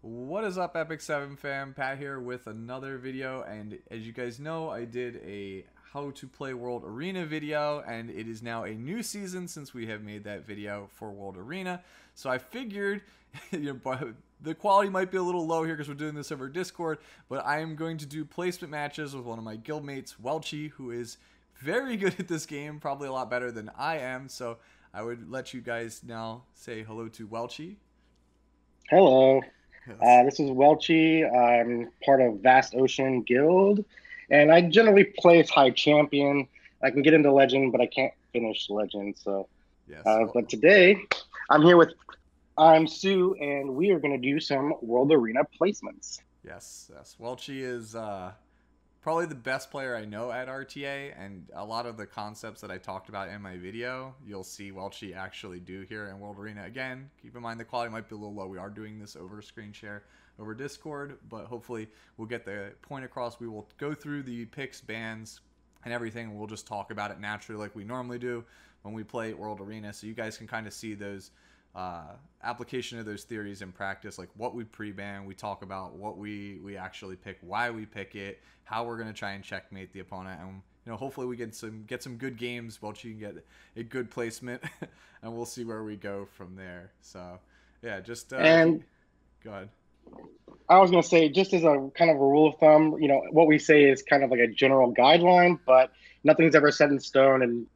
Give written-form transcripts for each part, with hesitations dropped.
What is up, Epic 7 fam? Pat here with another video, and as you guys know, I did a how to play World Arena video, and it is now a new season since we have made that video for World Arena. So I figured, the quality might be a little low here because we're doing this over Discord, but I am going to do placement matches with one of my guildmates, Welchy, who is very good at this game, probably a lot better than I am. So I would let you guys now say hello to Welchy. Hello, Yes. this is Welchy. I'm part of Vast Ocean Guild, and I generally play as High Champion. I can get into Legend, but I can't finish Legend. Yes. But today I'm here with I'm Sue, and we are going to do some World Arena placements. Yes. Welchie is probably the best player I know at RTA, and a lot of the concepts that I talked about in my video, you'll see Welchie actually do here in World Arena. Again, keep in mind the quality might be a little low. We are doing this over screen share over Discord, but hopefully we'll get the point across. We will go through the picks, bans, and everything. We'll just talk about it naturally like we normally do when we play World Arena, so you guys can kind of see those application of those theories in practice, like what we pre-ban. We talk about what we actually pick, why we pick it, how we're going to try and checkmate the opponent, and hopefully we get some good games. Well, you can get a good placement, and we'll see where we go from there. So yeah, just if you And go ahead. I was going to say, just as a kind of a rule of thumb, what we say is kind of like a general guideline, but nothing's ever set in stone, and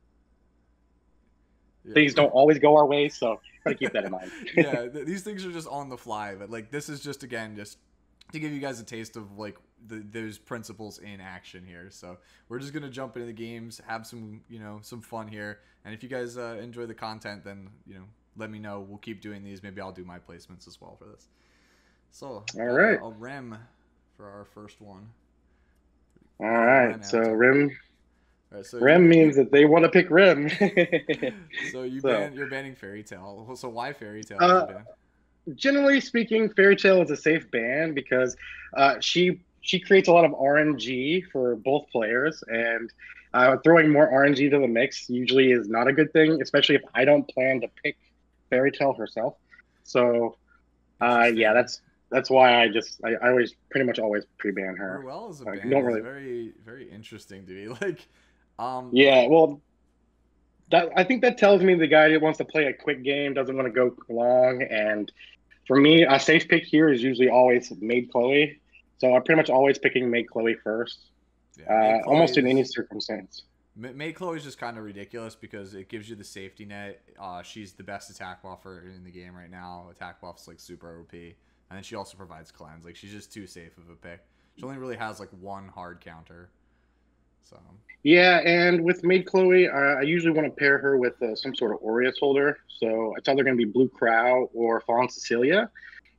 things Yeah. don't always go our way. So try to keep that in mind. Yeah, these things are just on the fly, but like this is just again just to give you guys a taste of like those principles in action here. So we're just gonna jump into the games, have some some fun here, and if you guys enjoy the content, then let me know. We'll keep doing these. Maybe I'll do my placements as well for this. So All got right. a rem for our first one. All Oh, right. Ren So avatar. Rim All right, so Rim means that they want to pick Rim. so So, you're banning fairy tale. So why fairy tale is a uh, ban? generally speaking, Fairy Tale is a safe ban because she creates a lot of RNG for both players, and throwing more RNG to the mix usually is not a good thing, especially if I don't plan to pick Fairy Tale herself. So, yeah, Interesting. that's why I always pretty much always pre-ban her. Ruel as a Like, ban don't is really. very interesting to me. Yeah, Like well, I think that tells me the guy that wants to play a quick game doesn't want to go long. And for me, a safe pick here is usually always made Chloe. So I'm pretty much always picking made Chloe first, yeah, Maid almost in any Chloe's circumstance. Maid Chloe's just kind of ridiculous because it gives you the safety net. She's the best attack buffer in the game right now. Attack buff's like super OP, and then she also provides cleanse. Like she's just too safe of a pick. She only really has like one hard counter. So Yeah, and with made Chloe, I usually want to pair her with some sort of Aureus holder. So it's either going to be Blue Crow or Fawn Cecilia.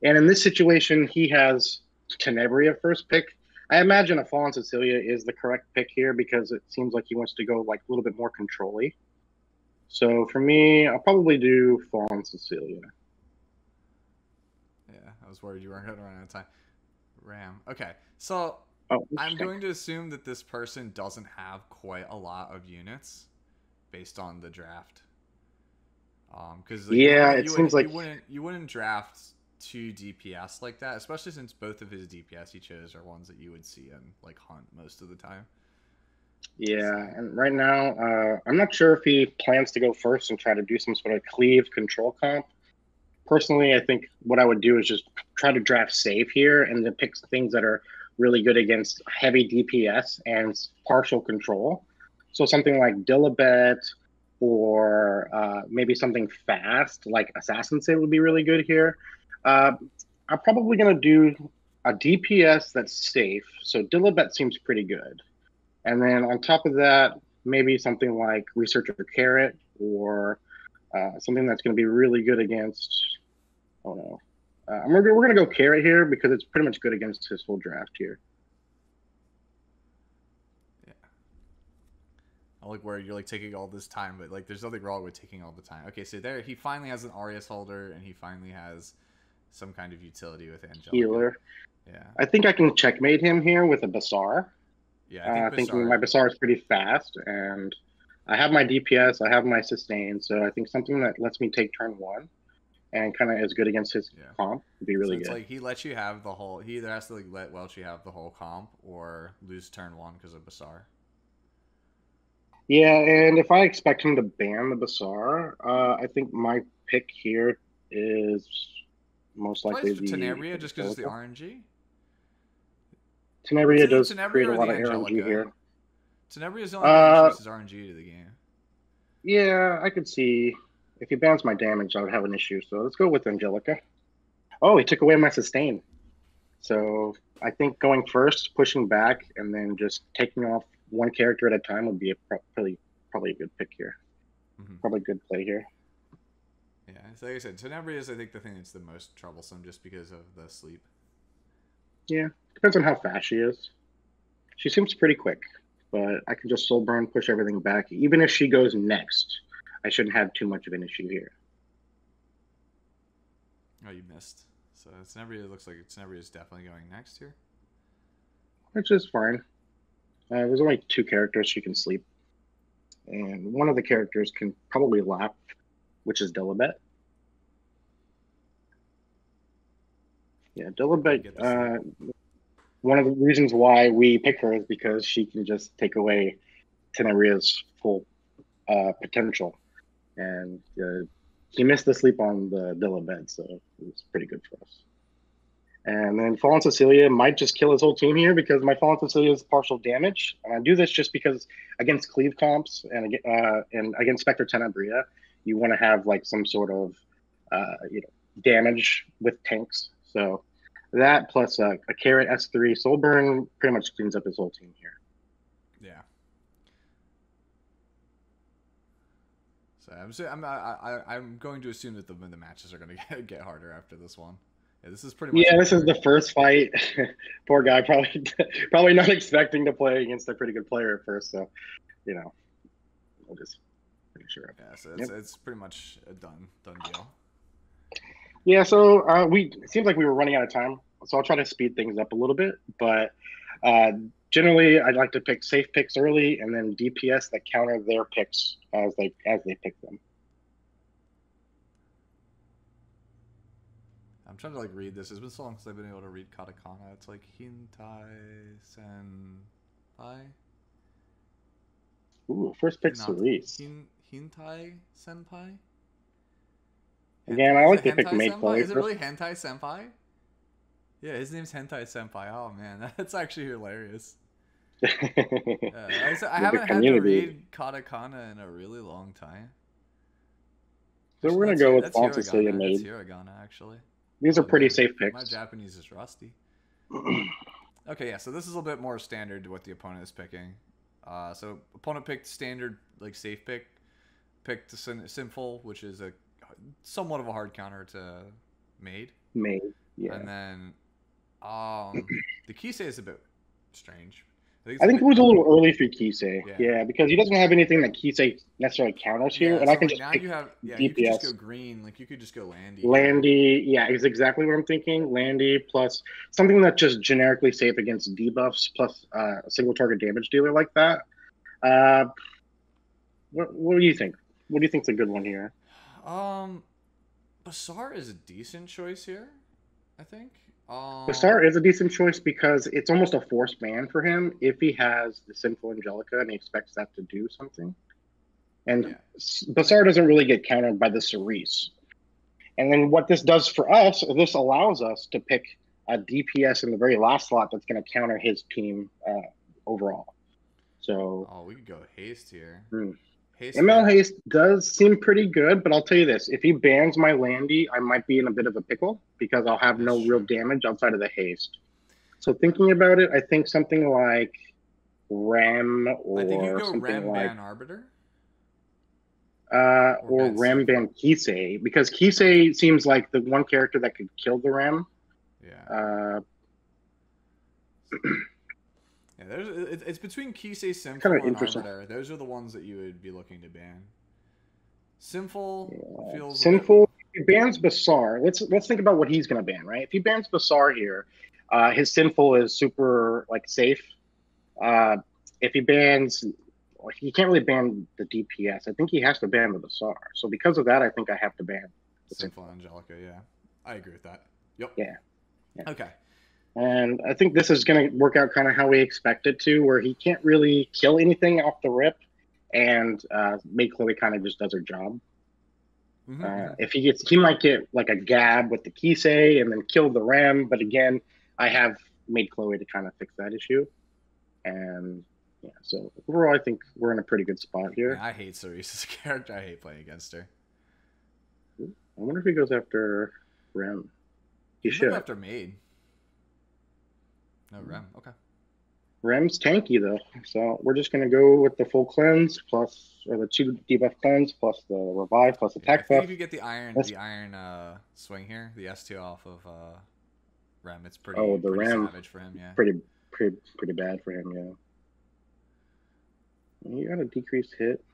And in this situation, he has Tenebria first pick. I imagine a Fawn Cecilia is the correct pick here because it seems like he wants to go like a little bit more control-y. So for me, I'll probably do Fawn Cecilia. yeah, I was worried you weren't gonna run out of time. Ram. Okay, so Oh, I'm interesting. going to assume that this person doesn't have quite a lot of units based on the draft. Because like Yeah, normally it seems like you wouldn't draft two DPS like that, especially since both of his DPS he chose are ones that you would see in like Hunt most of the time. So yeah. And right now, I'm not sure if he plans to go first and try to do some sort of cleave control comp. Personally, I think what I would do is just try to draft safe here and then pick things that are really good against heavy DPS and partial control. So something like Dilibet or maybe something fast like Assassin Say would be really good here. Uh, I'm probably going to do a DPS that's safe. So Dilibet seems pretty good. And then on top of that, maybe something like Researcher Carrot or something that's going to be really good against. Oh no. We're gonna go carrot here because it's pretty much good against his full draft here. yeah, I like where you're like taking all this time, but like there's nothing wrong with taking all the time. Okay, so there he finally has an Arius holder and he finally has some kind of utility with Angelica. Healer. Yeah, I think I can checkmate him here with a Basar. yeah. I think Thinking my Basar. Basar is pretty fast, and I have my DPS, I have my sustain, so I think something that lets me take turn one. and kind of is good against his Yeah. comp, would be So really it's good. like he lets you have the whole. He either has to like let Welchy have the whole comp or lose turn one because of Bazaar. Yeah, and if I expect him to ban the Bazaar, I think my pick here is most Probably likely the Tenebria just because it's the Angelica. RNG. It's Tenebria either does create Tenebria a or the lot of RNG Angelica. here. Tenebria is the only thing that Uh, introduces RNG to the game. yeah, I could see if he bans my damage, I would have an issue. So let's go with Angelica. Oh, he took away my sustain. So I think going first, pushing back, and then just taking off one character at a time would be a probably a good pick here. Mm-hmm. Probably a good play here. Yeah, so like I said, Tenebria is I think the thing that's the most troublesome just because of the sleep. Yeah, depends on how fast she is. She seems pretty quick, but I can just soul burn, push everything back. Even if she goes next, I shouldn't have too much of an issue here. Oh, you missed. So Tenebria looks like Tenebria is definitely going next here. Which is fine. There's only two characters she can sleep, and one of the characters can probably lap, which is Delibet. Yeah, Probably Delibet. get the sleep. One of the reasons why we pick her is because she can just take away Teneria's full potential, and he missed the sleep on the Delibet, so it was pretty good for us. And then Fallen Cecilia might just kill his whole team here because my Fallen Cecilia is partial damage. And I do this just because against cleave comps and against Spectre Tenebria, you want to have like some sort of damage with tanks. So that plus a carrot S3 Soul Burn pretty much cleans up his whole team here. Yeah. So I'm going to assume that the matches are going to get harder after this one. Yeah, this is pretty much. Yeah, this is the first fight. Poor guy, probably not expecting to play against a pretty good player at first. So, we'll just make sure. Yeah, so it's pretty much a done deal. Yeah, so it seems like we were running out of time, so I'll try to speed things up a little bit. But generally, I'd like to pick safe picks early, and then DPS that counter their picks as they pick them. I'm trying to like read this. It's been so long since I've been able to read katakana. It's like Hintai Senpai. Ooh, first pick Cerise. Hintai Senpai. Again, I like to pick mate play. Is it really Hentai Senpai? Yeah, his name's Hentai Senpai. Oh man, that's actually hilarious. I haven't had to read katakana in a really long time. So we're gonna go with Fallen Cecilia made. That's Hiragana, actually. These are pretty safe picks. My Japanese is rusty. Okay, yeah, so this is a little bit more standard to what the opponent is picking. So opponent picked standard, like safe pick. Picked Sinful, which is a somewhat of a hard counter to Made. Made, yeah. And then the Kisei is a bit strange. I think it was a little early for Kisei. Yeah, because he doesn't have anything that Kisei necessarily counters here, and I can just now pick you have DPS. You could just go green, like you could just go Landy. Landy, yeah, is exactly what I'm thinking. Landy plus something that's just generically safe against debuffs plus a single target damage dealer like that. What do you think? What do you think's a good one here? Bazaar is a decent choice here, I think. Bazaar is a decent choice because it's almost a forced ban for him if he has the Sinful Angelica and he expects that to do something. And Bazaar doesn't really get countered by the Cerise. And then what this does for us, this allows us to pick a DPS in the very last slot that's going to counter his team overall. So we could go Haste here. ML Haste does seem pretty good, but I'll tell you this. If he bans my Landy, I might be in a bit of a pickle because I'll have no real damage outside of the Haste. So thinking about it, I think something like Rem or I think you go something Rem like ban Arbiter. Or Rem ban Kisei, because Kisei seems like the one character that could kill the Rem. Yeah. Yeah, it's between Kisei, Sinful, and Arbiter. Those are the ones that you would be looking to ban. Sinful feels Sinful. If he bans Bazaar, let's think about what he's going to ban, right? If he bans Bazaar here, his Sinful is super like safe. If he bans, he can't really ban the DPS. I think he has to ban the Bazaar. So because of that, I think I have to ban Sinful Angelica, yeah. I agree with that. Yep. Yeah. Yeah. Okay. And I think this is going to work out kind of how we expect it to, where he can't really kill anything off the rip, and Maid Chloe kind of just does her job. If he might get like a gab with the Kisei and then kill the Rem, but again, I have Maid Chloe to kind of fix that issue. And yeah, so overall, I think we're in a pretty good spot here. Man, I hate Cerise's character. I hate playing against her. I wonder if he goes after Rem. He should. Go after Maid. No, Rem. Okay. Rem's tanky though, so we're just gonna go with the full cleanse plus, or the 2 debuff cleanse plus the revive plus attack I think buff. if you get the iron swing here, the S2 off of Rem, it's pretty. Oh, the pretty Rem savage for him. Yeah. Pretty bad for him. Yeah. You got a decreased hit.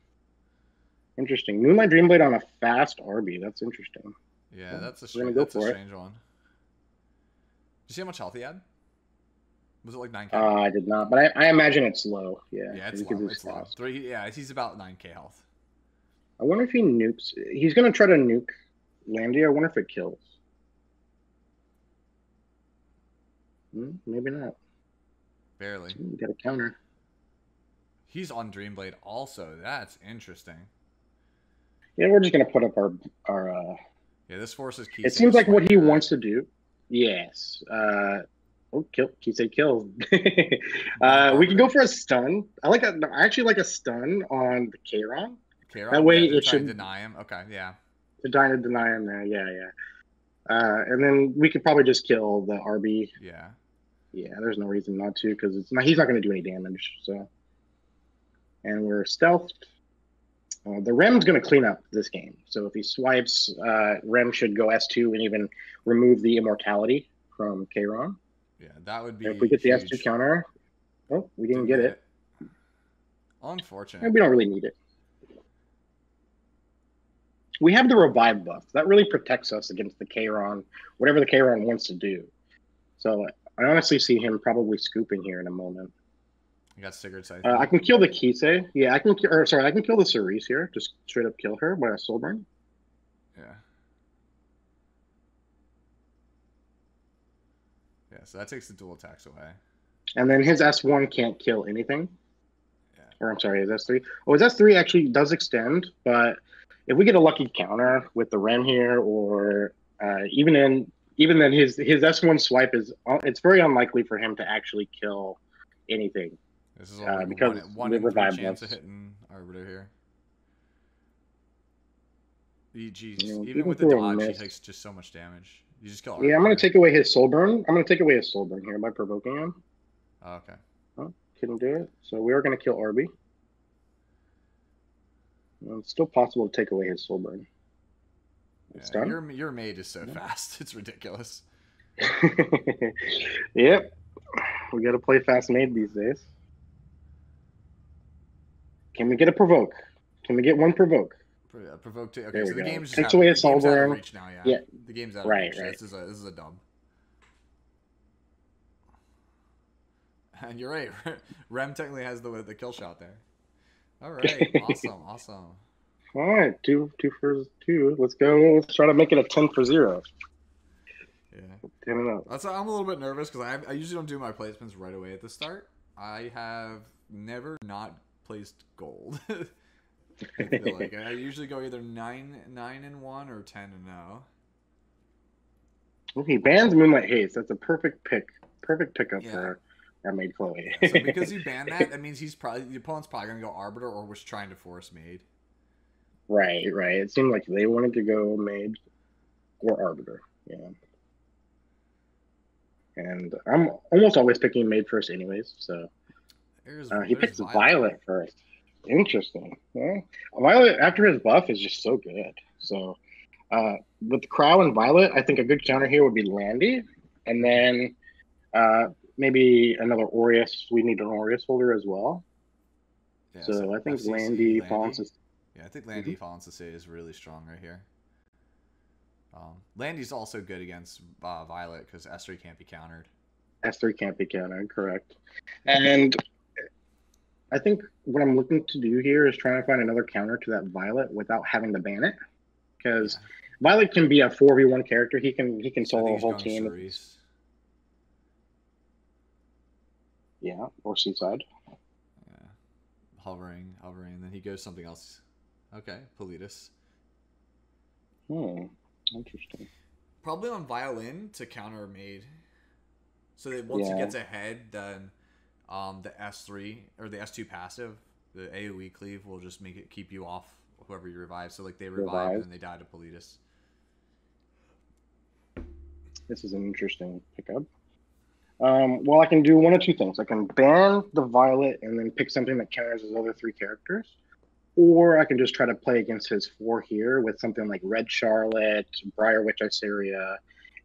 Interesting. Moonlight Dreamblade on a fast RB. That's interesting. Yeah, that's a strange one. Did you see how much health he had? Was it like 9k? I did not, but I imagine it's low. Yeah. Yeah, it's low. It's low. He's about 9k health. I wonder if he nukes. He's gonna try to nuke Landy. I wonder if it kills. Maybe not. Barely. Got a counter. He's on Dreamblade also. That's interesting. Yeah, we're just gonna put up our yeah, this forces Kisei. It seems like what he wants to do. Yes. Kisei kills. We can go for a stun. I actually like a stun on the Keiron. That way it should deny him. Okay, yeah. To deny him there. Yeah. And then we could probably just kill the RB. Yeah. Yeah, there's no reason not to, because he's not going to do any damage. So, and we're stealthed. The Rem's going to clean up this game. So if he swipes, Rem should go S2 and even remove the immortality from Keiron. Yeah, that would be. And if we get the S2 counter, we didn't get it. Unfortunate. And we don't really need it. We have the revive buff. That really protects us against the Keiron, whatever the Keiron wants to do. So I honestly see him probably scooping here in a moment. You got Sigurd's. I can kill the Kisei. Yeah, I can kill the Cerise here. Just straight up kill her by a soul burn. Yeah. Yeah, so that takes the dual attacks away. And then his S1 can't kill anything. Yeah. Or I'm sorry, his S3. Oh, his S3 actually does extend, but if we get a lucky counter with the Ren here, or even then his S1 swipe it's very unlikely for him to actually kill anything. This is only because one in 3 chance of hitting Arbiter here. Even with the dodge, he takes just so much damage. You just kill Arbiter. Yeah, I'm going to take away his soul burn. I'm going to take away his soul burn here by provoking him. Oh, okay. Oh, couldn't do it. So we are going to kill Arby. Well, it's still possible to take away his soul burn. It's done. Your maid is so fast. It's ridiculous. Yep. We got to play fast maid these days. Can we get a provoke? Can we get one provoke? Provoke two. Okay, so the game's just takes away a soul burn. Reach now, yeah. The game's out of reach. Right. This is a dub. And you're right. Rem technically has the kill shot there. All right. Awesome. All right. 2 for 2. Let's go. Let's try to make it a 10 for 0. Yeah. 10 and up. I'm a little bit nervous because I usually don't do my placements right away at the start. I have never not placed gold. I feel like I usually go either 9-1 or 10-0. Well, he bans Moonlight Haze. That's a perfect pickup for our Maid Chloe. Yeah, so because he banned that means the opponent's probably gonna go Arbiter or was trying to force Maid. Right. It seemed like they wanted to go Maid or Arbiter. Yeah. And I'm almost always picking Maid first, anyways. So he picks Violet first. Interesting. Yeah. Violet after his buff is just so good. So with Crow and Violet, I think a good counter here would be Landy, and then maybe another Aureus. We need an Aureus holder as well. Yeah, so I think Landy Fallen. Yeah, I think Landy Fallen Society is really strong right here. Landy's also good against Violet because S3 can't be countered. S3 can't be countered, correct. And I think what I'm looking to do here is trying to find another counter to that Violet without having to ban it. Because Violet can be a 4v1 character. He can So I think solo a he's whole going team. Cerise. Yeah, or Seaside. Yeah. Hovering. And then he goes something else. Okay, Politis. Interesting. Probably on violin to counter Maid. So that once he Yeah. gets ahead, then the S3 or the S2 passive, the AoE cleave will just make it keep you off whoever you revive. So like they revive and then they die to Politis. This is an interesting pickup. Well, I can do one of two things. I can ban the Violet and then pick something that counters his other 3 characters. Or I can just try to play against his 4 here with something like Red Charlotte, Witch Iseria,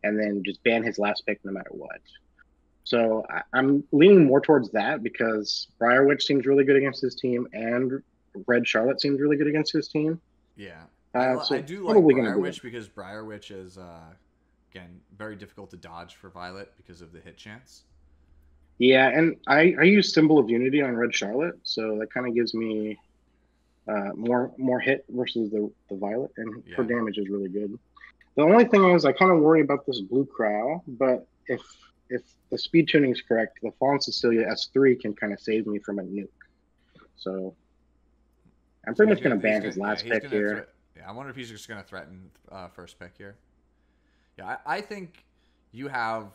and then just ban his last pick no matter what. So I'm leaning more towards that because Witch seems really good against his team, and Red Charlotte seems really good against his team. Yeah. So I do like Witch because Witch is, again, very difficult to dodge for Violet because of the hit chance. Yeah, and I use Symbol of Unity on Red Charlotte, so that kind of gives me more hit versus the Violet, and her damage is really good. The only thing is I kind of worry about this blue Crow, but if the speed tuning is correct, the Fallen Cecilia S3 can kind of save me from a nuke. So I'm pretty much going to ban his last pick here. I wonder if he's just going to threaten first pick here. Yeah, I think you have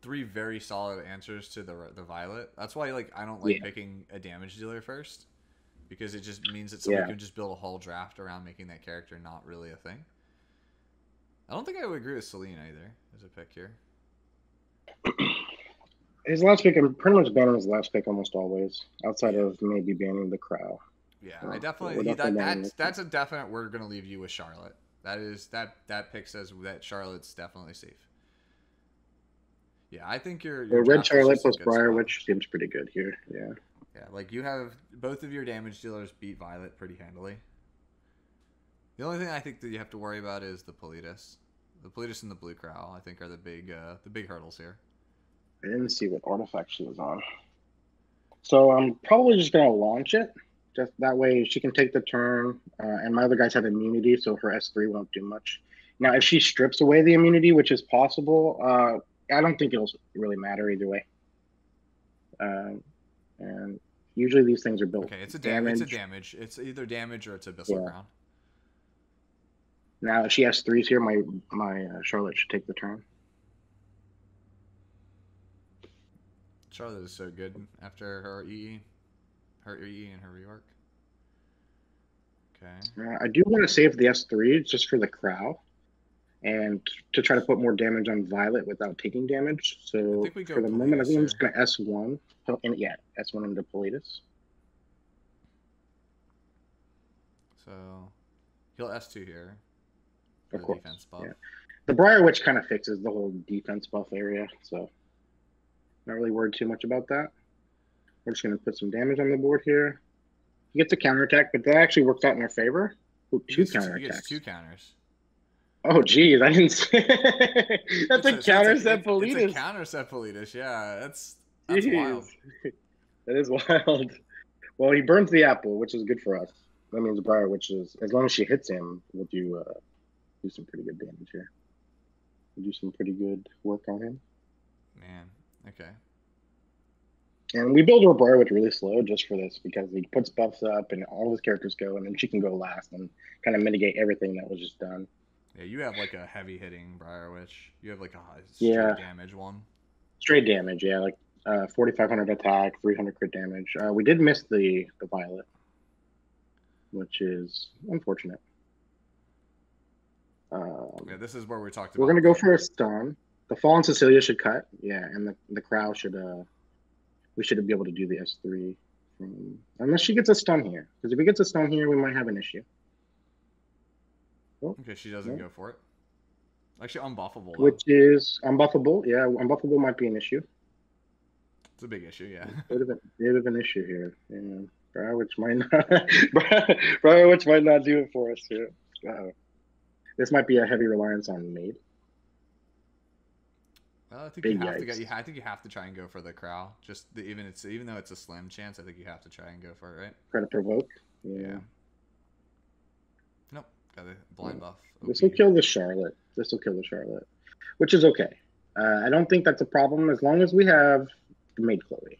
3 very solid answers to the Violet. That's why I don't like picking a damage dealer first, because it just means that somebody can just build a whole draft around making that character not really a thing. I don't think I would agree with Celine either as a pick here. His last pick, I'm pretty much banning his last pick almost always, outside of maybe banning the Crow. Yeah, I definitely that's a definite. We're gonna leave you with Charlotte. That pick says that Charlotte's definitely safe. Yeah, I think your Red Charlotte plus Witch seems pretty good here. Yeah. Yeah, like you have both of your damage dealers beat Violet pretty handily. The only thing I think that you have to worry about is the Politis. The Politis and the Blue Crow, I think, are the big hurdles here. I didn't see what artifact she was on. So I'm probably just going to launch it. Just that way she can take the turn. And my other guys have immunity, so her S3 won't do much. Now, if she strips away the immunity, which is possible, I don't think it'll really matter either way. And usually these things are built. Okay, it's a damage. It's either damage or it's Abyssal Crown. Now, if she has 3s here, my Charlotte should take the turn. Charlotte is so good after her EE and her rework. Okay. I do want to save the S3 just for the Crow, and to try to put more damage on Violet without taking damage. So for the moment, I think I'm just going to S1. And S1 into Politis. So he'll S2 here. Of course. Defense buff. Yeah. The Witch kind of fixes the whole defense buff area, so not really worried too much about that. We're just going to put some damage on the board here. He gets a counterattack, but that actually works out in our favor. Ooh, 2 counterattacks. He gets 2 counters. Oh, geez, I didn't say that's a counter set Politis. It's a counter set Politis, yeah. That's wild. That is wild. Well, he burns the apple, which is good for us. That means Witch is, as long as she hits him, we'll do some pretty good damage here. We'll do some pretty good work on him. Man, okay. And we build our Witch really slow just for this, because he puts buffs up and all his characters go, and then she can go last and kind of mitigate everything that was just done. Yeah, you have like a heavy hitting Witch. You have like a straight damage one. Straight damage, yeah, like 4,500 attack, 300 crit damage. We did miss the Violet, which is unfortunate. Yeah, this is where we talked about. We're gonna go for a stun. The Fallen Cecilia should cut, and the Crow should. We should be able to do the S3, unless she gets a stun here. Because if he gets a stun here, we might have an issue. Oh, okay, she doesn't go for it. Actually, unbuffable. Which is unbuffable. Yeah, unbuffable might be an issue. It's a big issue, yeah. Bit of an issue here. Yeah, Witch might not do it for us here. This might be a heavy reliance on Maid. Well, I think you have to try and go for the Crow. Even though it's a slim chance, I think you have to try and go for it, right? Try to provoke. Yeah. Nope. Got a blind buff. This will kill the Charlotte. This will kill the Charlotte, which is okay. I don't think that's a problem as long as we have the Maid Chloe.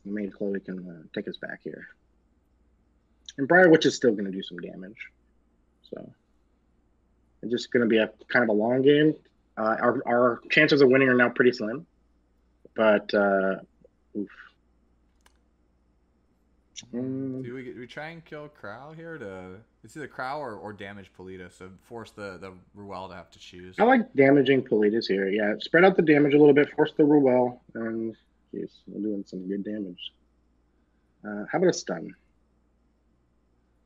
The Maid Chloe can take us back here. And Briar Witch is still going to do some damage. So it's just going to be a kind of a long game. Our chances of winning are now pretty slim. But, oof. Do we try and kill Crow here to... It's either Crow or damage Polita, so force the Ruel to have to choose. I like damaging Politas here. Yeah, spread out the damage a little bit, force the Ruel, and jeez, we're doing some good damage. How about a stun?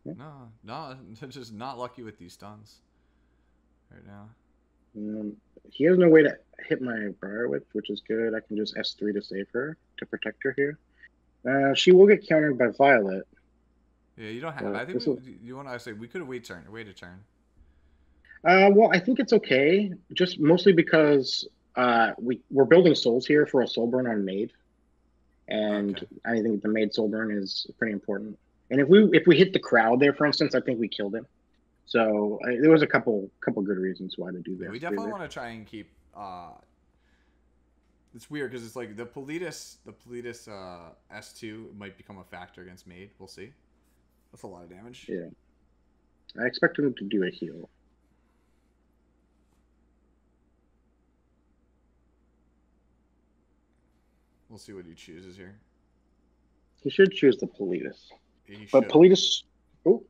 No, just not lucky with these stuns right now. He has no way to hit my Briar Witch, which is good. I can just S3 to save her, to protect her here. She will get countered by Violet. Yeah, you don't have. I think you want to say we could have waited a turn. Well, I think it's okay, just mostly because we're building souls here for a soul burn on Maid, and okay. I think the Maid soul burn is pretty important. And if we hit the crowd there, for instance, I think we killed him. So there was a couple good reasons why to do that. Yeah, we definitely want to try and keep. It's weird because it's like the Politis S2 might become a factor against Maid. We'll see. That's a lot of damage. Yeah, I expect him to do a heal. We'll see what he chooses here. He should choose the Politis. But Politis, oh,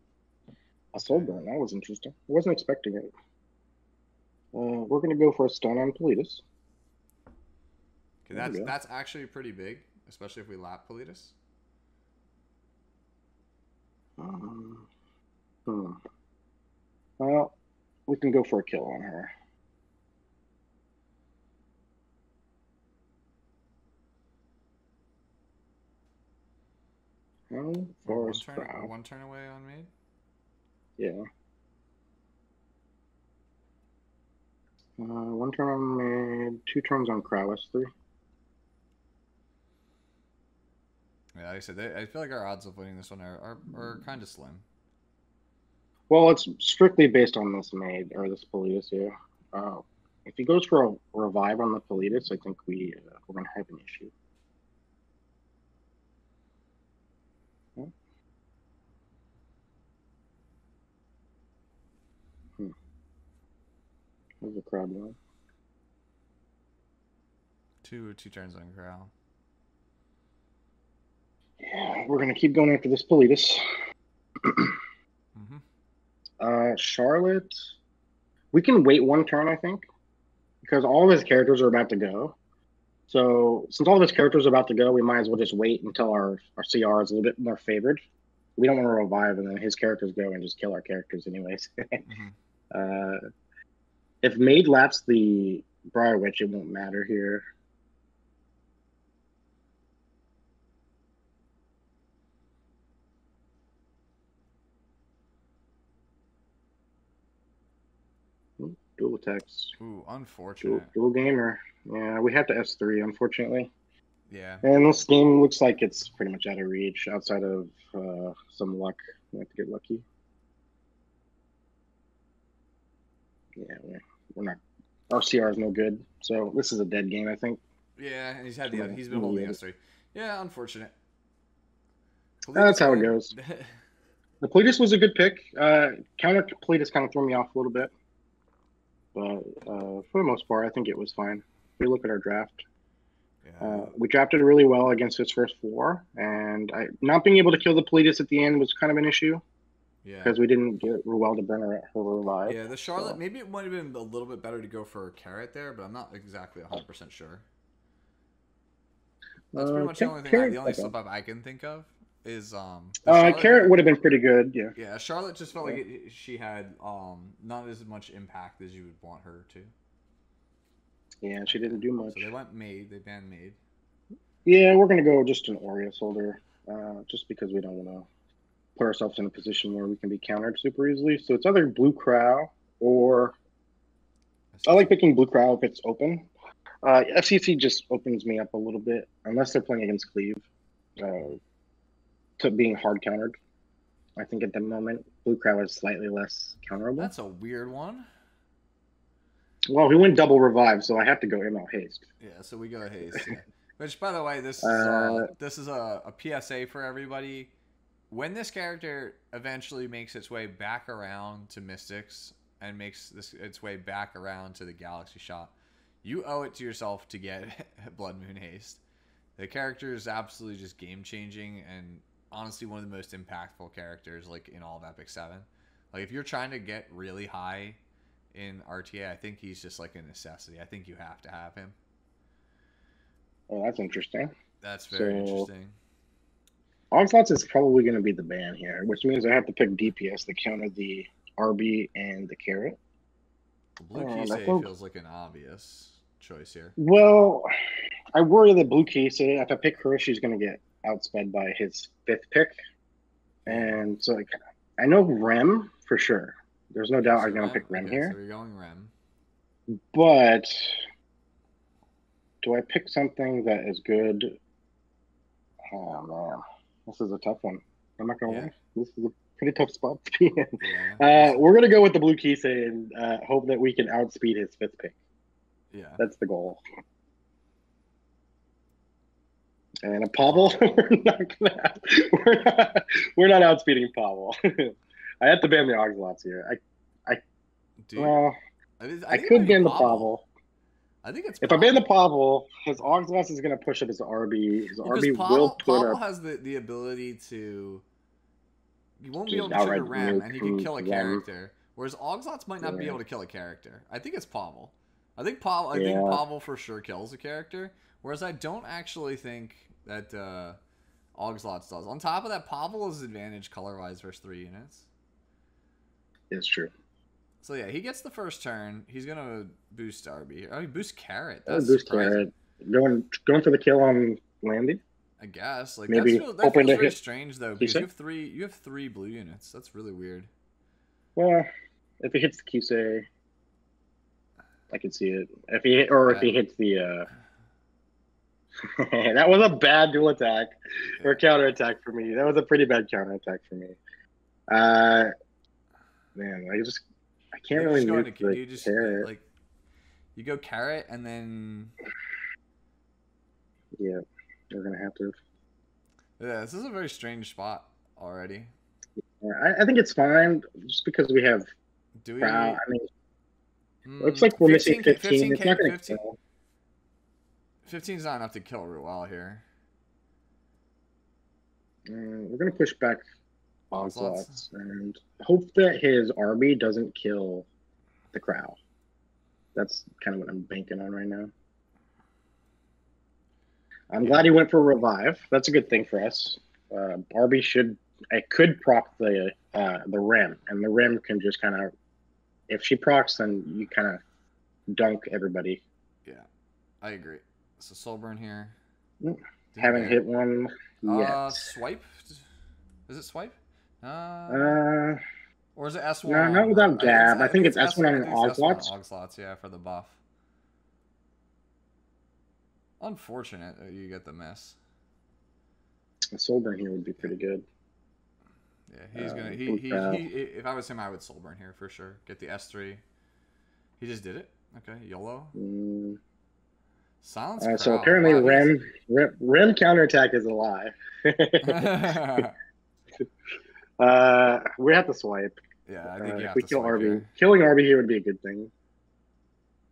a soul burn. That was interesting. I wasn't expecting it. We're going to go for a stun on Politis. Okay, that's actually pretty big, especially if we lap Politis. Well, we can go for a kill on her. One turn away on Maid? Yeah. One turn on Maid, 2 turns on Crow S3. Yeah, like I said, I feel like our odds of winning this one are kind of slim. Well, it's strictly based on this Maid, or this Politis here. If he goes for a revive on the Politis, I think we're going to have an issue. Where's the crowd going? Two turns on Crow. Yeah, we're gonna keep going after this Politis. Charlotte, we can wait 1 turn, I think, because all of his characters are about to go. So since all of his characters are about to go, we might as well just wait until our CR is a little bit more favored. We don't want to revive and then his characters go and just kill our characters anyways. If Maid laps the Briar Witch, it won't matter here. Dual attacks. Ooh, unfortunate. Dual gamer. Yeah, we have to S3, unfortunately. Yeah. And this game looks like it's pretty much out of reach, outside of some luck. We have to get lucky. Yeah, we're not. Our CR is no good, so this is a dead game, I think. Yeah, and he's been holding S3. Yeah, unfortunate. That's how it goes. The Politis was a good pick. Counter Politis kind of threw me off a little bit, but for the most part, I think it was fine. If we look at our draft, we drafted really well against his first 4, and not being able to kill the Politis at the end was kind of an issue. Yeah, because we didn't get Ruel to burn her revive. Yeah, the Charlotte, maybe it might have been a little bit better to go for a Carrot there, but I'm not exactly 100% sure. That's pretty much the only thing. The only slip up I can think of is Carrot would have been pretty good. Yeah. Yeah, Charlotte just felt like she had not as much impact as you would want her to. Yeah, she didn't do much. So they went Maid. They banned Maid. Yeah, we're gonna go just an Aureus holder, just because we don't want to put ourselves in a position where we can be countered super easily. So it's either Blue Crow or I like picking Blue Crow if it's open. FCC just opens me up a little bit, unless they're playing against Cleave, to being hard countered. I think at the moment, Blue Crow is slightly less counterable. That's a weird one. Well, he went double revive, so I have to go ML haste. Yeah, so we go haste. Yeah. Which, by the way, Uh, this is a PSA for everybody. When this character eventually makes its way back around to Mystics and makes its way back around to the Galaxy Shot, you owe it to yourself to get Blood Moon Haste. The character is absolutely just game changing and honestly one of the most impactful characters like in all of Epic 7. Like if you're trying to get really high in RTA, I think he's just like a necessity. I think you have to have him. oh, that's interesting. That's very So, interesting. Onslaught is probably going to be the ban here, which means I have to pick DPS to counter the RB and the carrot. Blue Kisei feels like an obvious choice here. Well, I worry that Blue Kisei, if I pick her, she's going to get outsped by his 5th pick. And so I know Rem for sure. There's no doubt I'm going to pick Rem here. So you're going Rem. But do I pick something that is good? Oh, man. This is a tough one. I'm not going to lie. This is a pretty tough spot to be in. Yeah. We're going to go with the Blue Kisei and hope that we can outspeed his 5th pick. Yeah. That's the goal. And a Pavel, we're not outspeeding Pavel. I have to ban the Oxlots here. I could ban the Pavel. I think it's if I ban the Pavel, his Oxlots is going to push up his RB. His RB will put Pavel up. has the ability to. You won't be able to trigger Rem, and he can kill a character. Whereas Oxlots might not be able to kill a character. I think it's Pavel. I think Pavel for sure kills a character. Whereas I don't actually think that Oxlots does. On top of that, Pavel is advantage color-wise versus 3 units. It's true. So yeah, he gets the first turn. He's gonna boost RB here. Oh, he boosts Carrot. That's boost Carrot. Going for the kill on Landy. I guess. Like maybe that feels very strange though, because you have three blue units. That's really weird. Well, if he hits the Kisei, I can see it. If he hits the that was a bad dual attack or counter attack for me. That was a pretty bad counter attack for me. Man, I can't really move the Carrot. Like you go Carrot and then yeah, we're gonna have to. Yeah, this is a very strange spot already. Yeah, I think it's fine just because we have. Do we? I mean, looks like we're missing 15. It's not gonna kill. 15 is not enough to kill Ruel here. We're gonna push back Onslaughts and hope that his RB doesn't kill the Crow. That's kind of what I'm banking on right now. I'm glad he went for revive. That's a good thing for us. RB could proc the Rim, and the Rim can just kind of, if she procs, then you kind of dunk everybody. Yeah, I agree. So Soulburn here. Haven't hit one yet. Swipe? Is it swipe? Or is it S1? No, not without Gab. I think it's S1 on Oxlots. Oxlots, yeah, for the buff. Unfortunate that you get the miss. A Soulburn here would be pretty good. Yeah, he's gonna. If I was him, I would Soulburn here for sure. Get the S3. He just did it. Okay, YOLO. Silence. So apparently, Rim counterattack is a lie. We have to swipe. Yeah, I think you have if we to kill swipe RB. here. Killing RB here would be a good thing.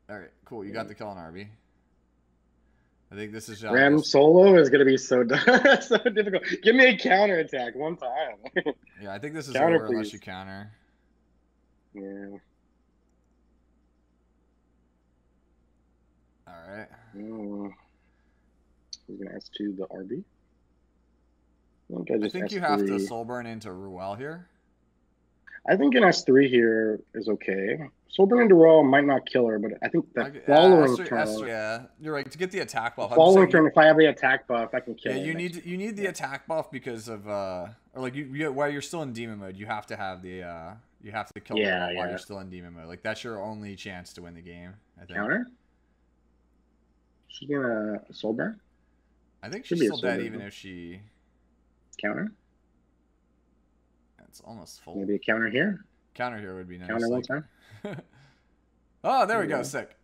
All right, cool. You got the kill on RB. I think this is Ram solo is gonna be so so difficult. Give me a counterattack one time. Yeah, I think this is over unless you counter. Yeah. All right. He's gonna S2 the RB. I think you have to Soulburn into Ruel here. I think an S3 here is okay. Soulburn into Ruel might not kill her, but I think that following turn. Yeah, you're right. To get the attack buff. Following turn, if I have the attack buff, I can kill. Yeah, you need the attack buff because of or like while you're still in demon mode, you have to have the you have to kill Ruel while you're still in demon mode. Like that's your only chance to win the game. I think. Counter. She's gonna Soulburn. I think she's still dead even if she counter. It's almost full. Maybe a counter here. Counter here would be nice. Counter one time. Oh, there we go. Sick.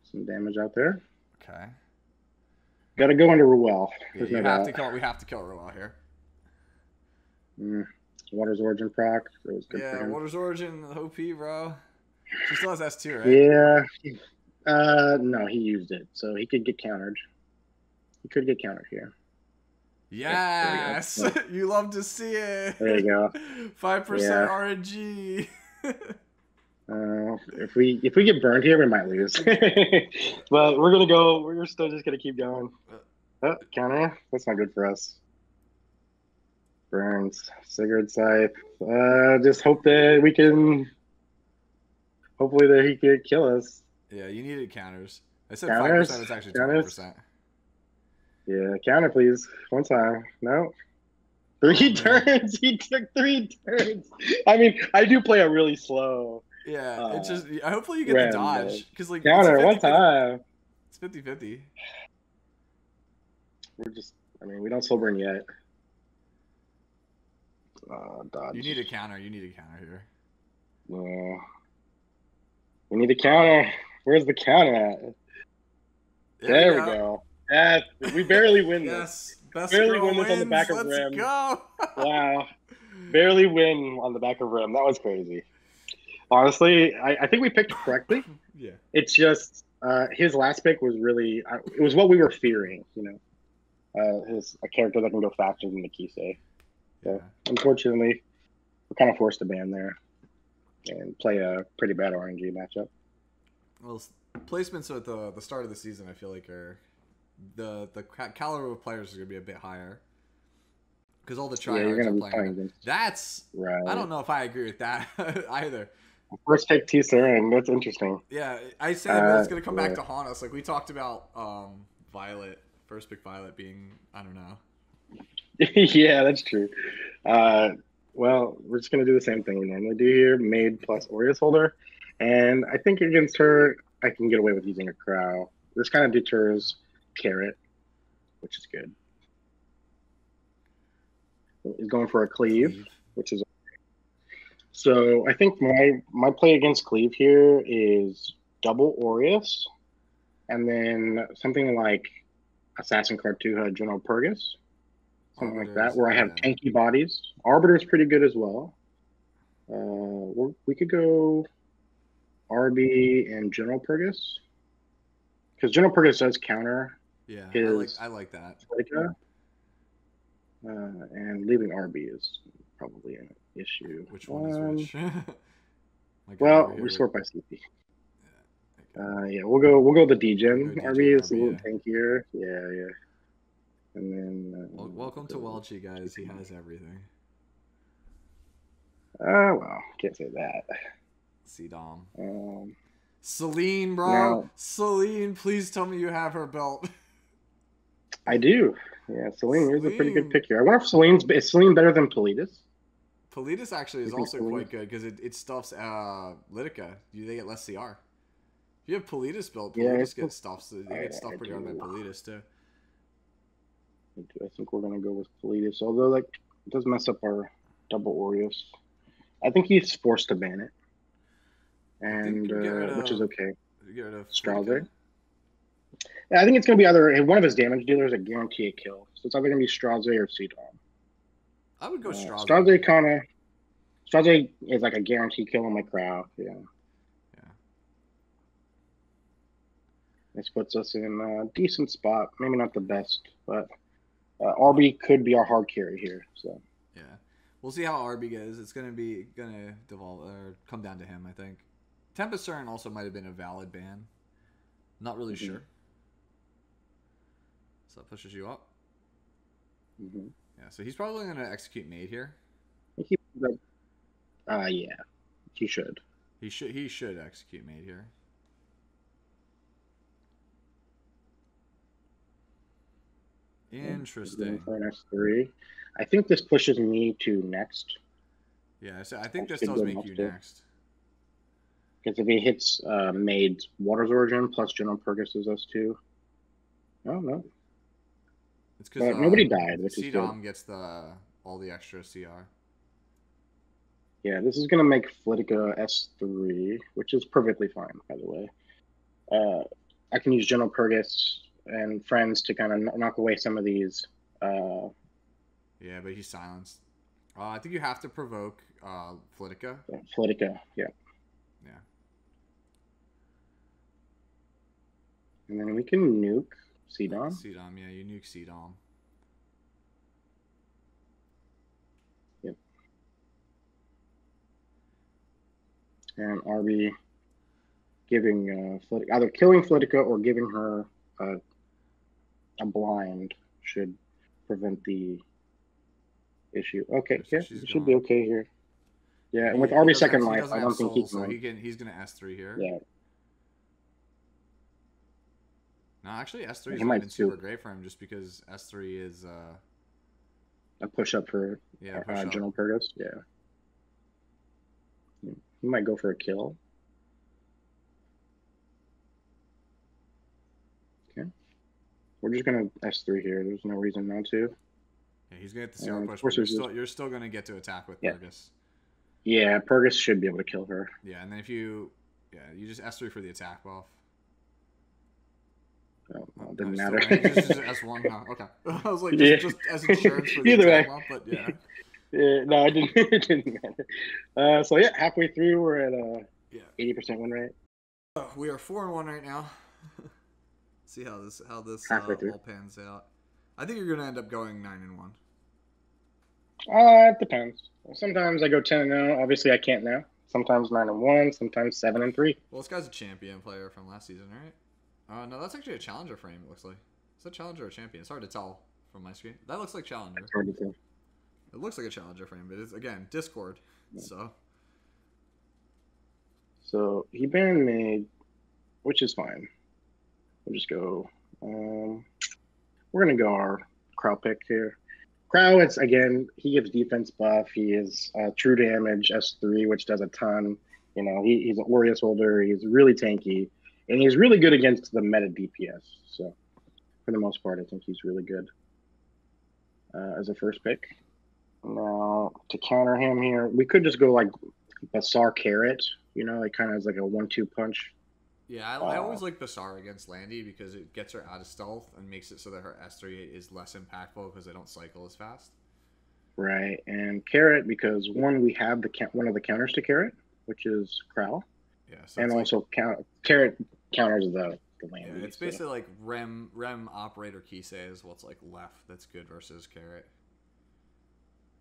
Some damage out there. Okay. Got to go into Ruel. Yeah, we have to kill Ruel here. Water's Origin proc. That was good yeah, for him. Water's Origin, OP, bro. She still has S2, right? Yeah. No, he used it, so he could get countered. He could get countered here. Yes, Yeah, you love to see it. There you go. 5% RNG. If we get burned here, we might lose. But we're gonna go. We're still just gonna keep going. Counter. That's not good for us. Burns. Sigurd Scythe. Just hope that we can. Hopefully that he could kill us. Yeah, you needed counters. I said counters? 5%. It's actually 20%. Yeah, counter please. One time. No. 3 turns. He took 3 turns. I mean, I do play a really slow. Yeah, it's just. Hopefully you get the dodge, because like counter one time. It's 50-50. We're just. I mean, we don't slow burn yet. Dodge. You need a counter. You need a counter here. Yeah. We need a counter. Where's the counter at? There we go. We barely win this. Yes. Best barely girl win this wins. on the back of Let's rim. Go. Wow. Barely win on the back of rim. That was crazy. Honestly, I think we picked correctly. Yeah. It's just his last pick was really it was what we were fearing, you know. A character that can go faster than the Kisei. So unfortunately, we're kind of forced to ban there and play a pretty bad RNG matchup. Well, placements at the start of the season, I feel like are the caliber of players is going to be a bit higher because all the tryhards are playing. That's right. I don't know if I agree with that either. First pick T-Serin, that's interesting. Yeah, I say that it's going to come back to haunt us. Like we talked about Violet, first pick Violet being, I don't know. Yeah, that's true. Well, we're just going to do the same thing we normally do here. Maid plus Aureus Holder. And I think against her, I can get away with using a Crow. This kind of deters Carrot, which is good. He's going for a Cleave, which is okay. So I think my play against Cleave here is double Aureus, and then something like Assassin Cartuja, General Purgus. Something like that, where I have tanky bodies. Arbiter is pretty good as well. We could go RB and General Purgus, because General Purgus does counter. Yeah, I like that. And leaving RB is probably an issue. Which one is which? Well, we sort by CP. Yeah, we'll go the Degen. RB is a little tankier. Yeah. And then welcome to Welchy, guys. He has everything. Well, can't say that. C-Dom. Celine, bro. No. Celine, please tell me you have her belt. I do. Yeah, Celine is a pretty good pick here. I wonder if is Celine better than Politis? Politis actually is also quite good because it stuffs Litica. They get less CR. If you have Politis built, Politis gets stuffed. They get stuffed pretty hard by Politis too. I think we're gonna go with Politis, although it does mess up our double Aureus. I think he's forced to ban it, and which is okay. Get rid of Strauze. Yeah, I think it's gonna be either one of his damage dealers a guarantee a kill. So it's either gonna be Strauze or C-Dom. I would go Strauze. Strauze is like a guarantee kill on my Crow. Yeah. This puts us in a decent spot. Maybe not the best, but RB could be our hard carry here. So yeah, we'll see how RB goes. It's gonna devolve or come down to him. I think Tempest Turn also might have been a valid ban. Not really sure. So that pushes you up. Yeah, so he's probably gonna execute Maid here. Yeah, he should. He should execute Maid here. Interesting. For next 3. I think this pushes me to next. Yeah, so I think this does make you next. Because if he hits Maid's Water's Origin plus General Purgus is S2. Oh, no. It's because nobody died. C-Dom gets the all the extra CR. Yeah, this is gonna make Flitica S3, which is perfectly fine, by the way. I can use General Purgus and friends to kind of knock away some of these. Yeah, but he's silenced. I think you have to provoke Flitica. Flitica, yeah. Yeah. And then we can nuke CDOM. CDOM, yeah, you nuke CDOM. Yep. And RB giving either killing Flitica or giving her a blind should prevent the issue. Okay, yeah, it should be okay here. Yeah, and with RB second life, I don't think he can. He's gonna S3 here. Yeah. No, actually, S3 is not even super great for him, just because S3 is a push up for General Purgus. Yeah. He might go for a kill. Okay. We're just gonna S3 here. There's no reason not to. Yeah, he's gonna get the CR push, but you're still gonna get to attack with Purgus. Yeah, Purgus should be able to kill her. Yeah, and then if you just S3 for the attack buff. Oh, well, it didn't matter. Just S1 now. Okay. I was like, just as insurance for the either attack way. buff, but yeah. Yeah, no, it didn't matter. So yeah, halfway through, we're at 80% win rate. We are 4-1 right now. See how this all pans out. I think you're gonna end up going 9-1. It depends. Sometimes I go 10-0. Obviously, I can't now. Sometimes 9-1. Sometimes 7-3. Well, this guy's a champion player from last season, right? No, that's actually a challenger frame. It looks like. Is that challenger or champion? It's hard to tell from my screen. That looks like challenger. It's hard to tell. It looks like a challenger frame, but it's again Discord. Yeah. So he banned me, which is fine. We'll just go. We're gonna go our Crow pick here. Crow, it's again, he gives defense buff. He is true damage S3, which does a ton. You know, he's an Aureus holder. He's really tanky, and he's really good against the meta DPS. So for the most part, I think he's really good as a first pick. Now to counter him here, we could just go like Basar Carrot. You know, like kind of as like a 1-2 punch. Yeah, I always like Basar against Landy because it gets her out of stealth and makes it so that her S3 is less impactful because they don't cycle as fast. Right, and Carrot because one, we have one of the counters to Carrot, which is Crow. Yeah, so and also Carrot counters the Landy. Yeah, it's basically like Rem Operator Kisei is what's like left that's good versus Carrot.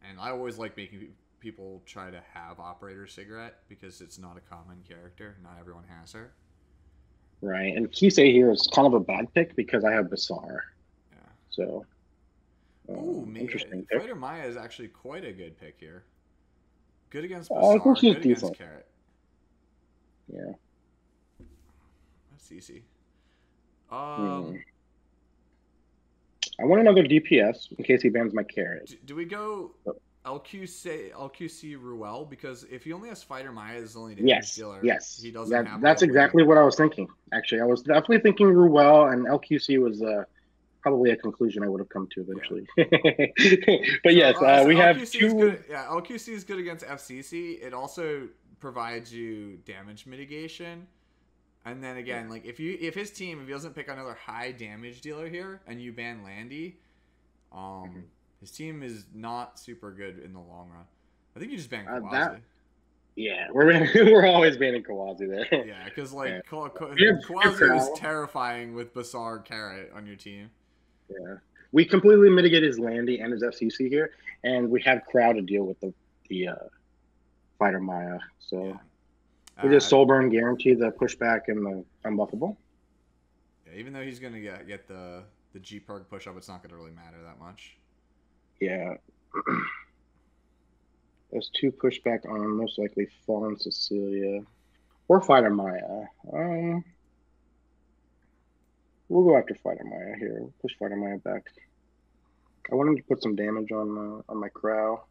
And I always like making people try to have Operator Cigarette because it's not a common character. Not everyone has her. Right, and Kisei here is kind of a bad pick because I have Basar. Yeah. So. Interesting pick. Fighter Maya is actually quite a good pick here. Good against Basar, good against Carrot. Yeah. That's easy. I want another DPS in case he bans my Carrot. Do we go LQC Ruel? Because if he only has Fighter Maya as only damage dealer, he doesn't have. That's exactly what I was thinking. Actually, I was definitely thinking Ruel, and LQC was probably a conclusion I would have come to eventually. Yeah. But yes, we have two. LQC is good against FCC. It also provides you damage mitigation. And then again, like if his team, if he doesn't pick another high damage dealer here, and you ban Landy, his team is not super good in the long run. I think you just ban Kawazi. Yeah, we're always banning Kawazi there. Yeah, because like Kawazi is terrifying with Basar Carrot on your team. Yeah, we completely mitigate his Landy and his FCC here, and we have Crow to deal with the Fighter Maya. So we just Soulburn guarantee the pushback and the unbuffable. Yeah, even though he's gonna get the G perk push up, it's not gonna really matter that much. Yeah. There's 2 pushback on most likely Fallen Cecilia or Fighter Maya. We'll go after Fighter Maya here. We'll push Fighter Maya back. I want him to put some damage on my Crow.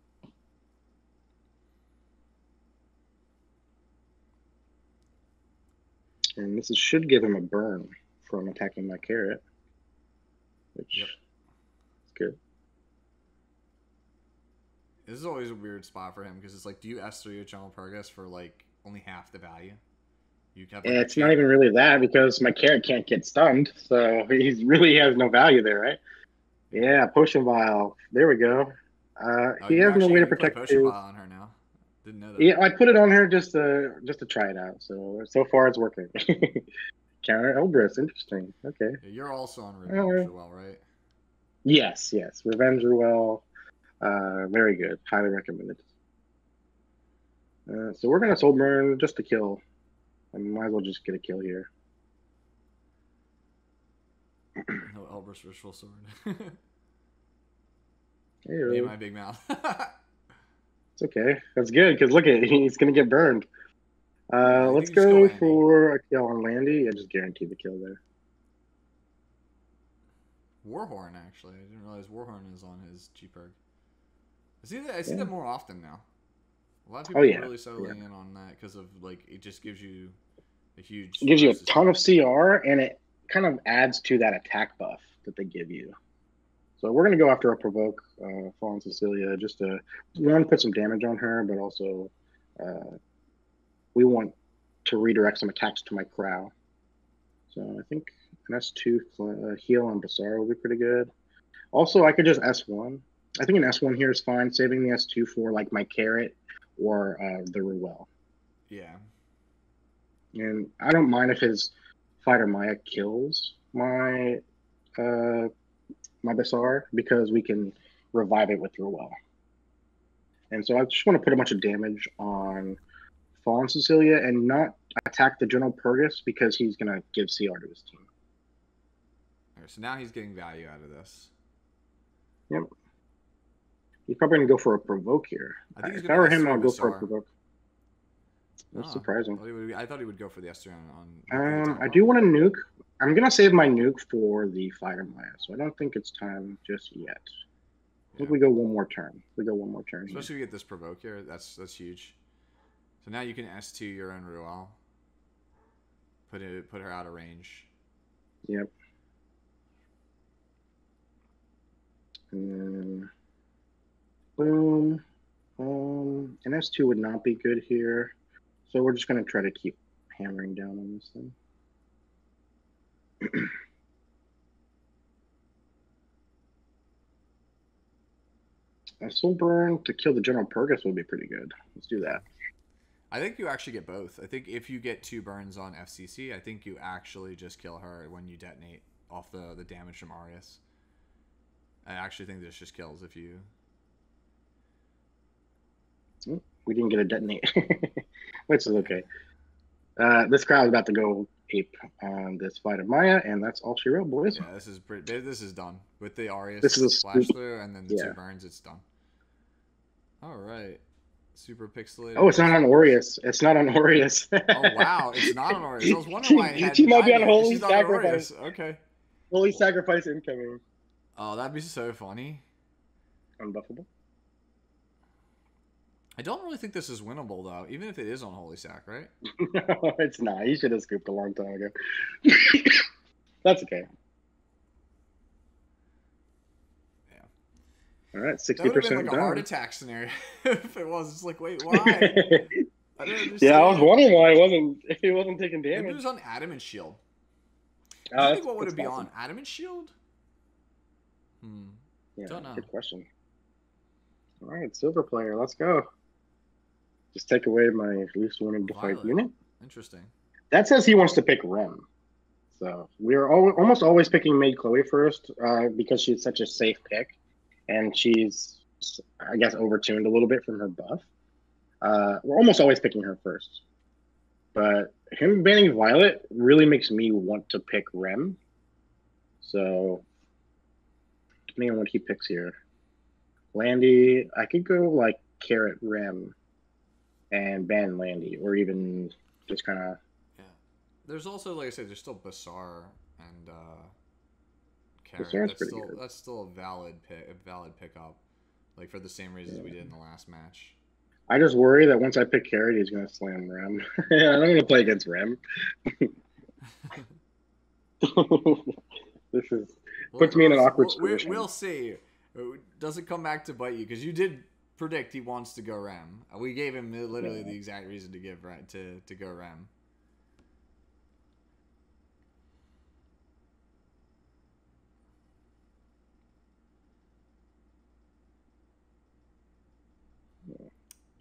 And this should give him a burn from attacking my Carrot, which is good. This is always a weird spot for him because it's like, do you S3 a General Purgus for like only half the value? You have like It's not even really that because my carrot can't get stunned, so he really has no value there, right? Yeah, potion vial. There we go. Oh, He has no way to you play protect potion his. vial on her now. Didn't know that. Yeah, I put it on her just to try it out. So far it's working. Counter Elbrus, interesting. Okay. Yeah, you're also on Revenge as well, right? Yes. Revenge Ruel. Very good. Highly recommended. So we're gonna soul burn just to kill. I might as well just get a kill here. No Elbrus Ritual Sword. Hey, Me and my big mouth. it's okay. That's good because look at he's gonna get burned. Let's just go go Andy. for a kill on Landy. I just guarantee the kill there. Warhorn, actually. I didn't realize Warhorn is on his G-Perk. I see that more often now. A lot of people are really settling in on that because of, like, it just gives you a huge... It gives you a ton of CR, and it kind of adds to that attack buff that they give you. So we're going to go after a Provoke, Fallen Cecilia, just to, one, put some damage on her, but also we want to redirect some attacks to my Crow. So I think an S2 heal on Basara will be pretty good. Also, I could just S1. I think an S1 here is fine, saving the S2 for like my Carrot or the Ruel. Yeah. And I don't mind if his Fighter Maya kills my my Basar because we can revive it with Ruel. And so I just want to put a bunch of damage on Fallen Cecilia and not attack the General Purgus because he's going to give CR to his team. Right, so now he's getting value out of this. Yep. He's probably going to go for a Provoke here. If I were him, I'll go for a Provoke. That's surprising. I thought he would go for the S3 on I do want to nuke. I'm going to save my nuke for the Fighter Maya, so I don't think it's time just yet. I think we go one more turn. Especially if you get this Provoke here. That's huge. So now you can S2 your own Ruel. Put her out of range. Yep. And then, boom. An S2 would not be good here. So we're just going to try to keep hammering down on this thing. A soul burn to kill the General Purgus would be pretty good. Let's do that. I think you actually get both. I think if you get 2 burns on FCC, I think you actually just kill her when you detonate off the damage from Arius. I actually think this just kills if you... We didn't get a detonate, which is okay. This crowd is about to go ape on this Fighter Maya, and that's all she wrote, boys. Yeah, this is done with the Arius. This is a splash through, and then the 2 burns. It's done. All right, super pixelated. Oh, it's not on Aureus. It's not on Aureus. Oh wow, it's not on Aureus. I was wondering why it had. She might be on Holy Sacrifice. Okay. Holy Sacrifice incoming. Oh, that'd be so funny. Unbuffable. I don't really think this is winnable, though, even if it is on Holy Sac, right? No, it's not. You should have scooped a long time ago. That's okay. Yeah. All right, 60% That would have been like a heart attack scenario if it was. It's like, wait, why? I don't understand. Yeah, I was wondering why if he wasn't taking damage. Maybe it was on Adamant Shield. I think what would it be on? Adamant Shield? Yeah, don't know. Good question. All right, silver player, let's go. Just take away my least wanted to fight unit. Interesting. That says he wants to pick Rem. So we're almost always picking Maid Chloe first because she's such a safe pick. And she's, I guess, overtuned a little bit from her buff. We're almost always picking her first. But him banning Violet really makes me want to pick Rem. So, depending on what he picks here. Landy, I could go like Carrot Rem and ban Landy, or even just kind of. Yeah. There's also, like I said, there's still Basar and Carrot. Basar's pretty good. That's still a valid pickup, like for the same reasons we did in the last match. I just worry that once I pick Carrot, he's gonna slam Rem. I don't want to play against Rem. Puts me in an awkward situation. We'll see. Does it come back to bite you? Because you did predict he wants to go Rem. We gave him literally Yeah. the exact reason to give to go Rem.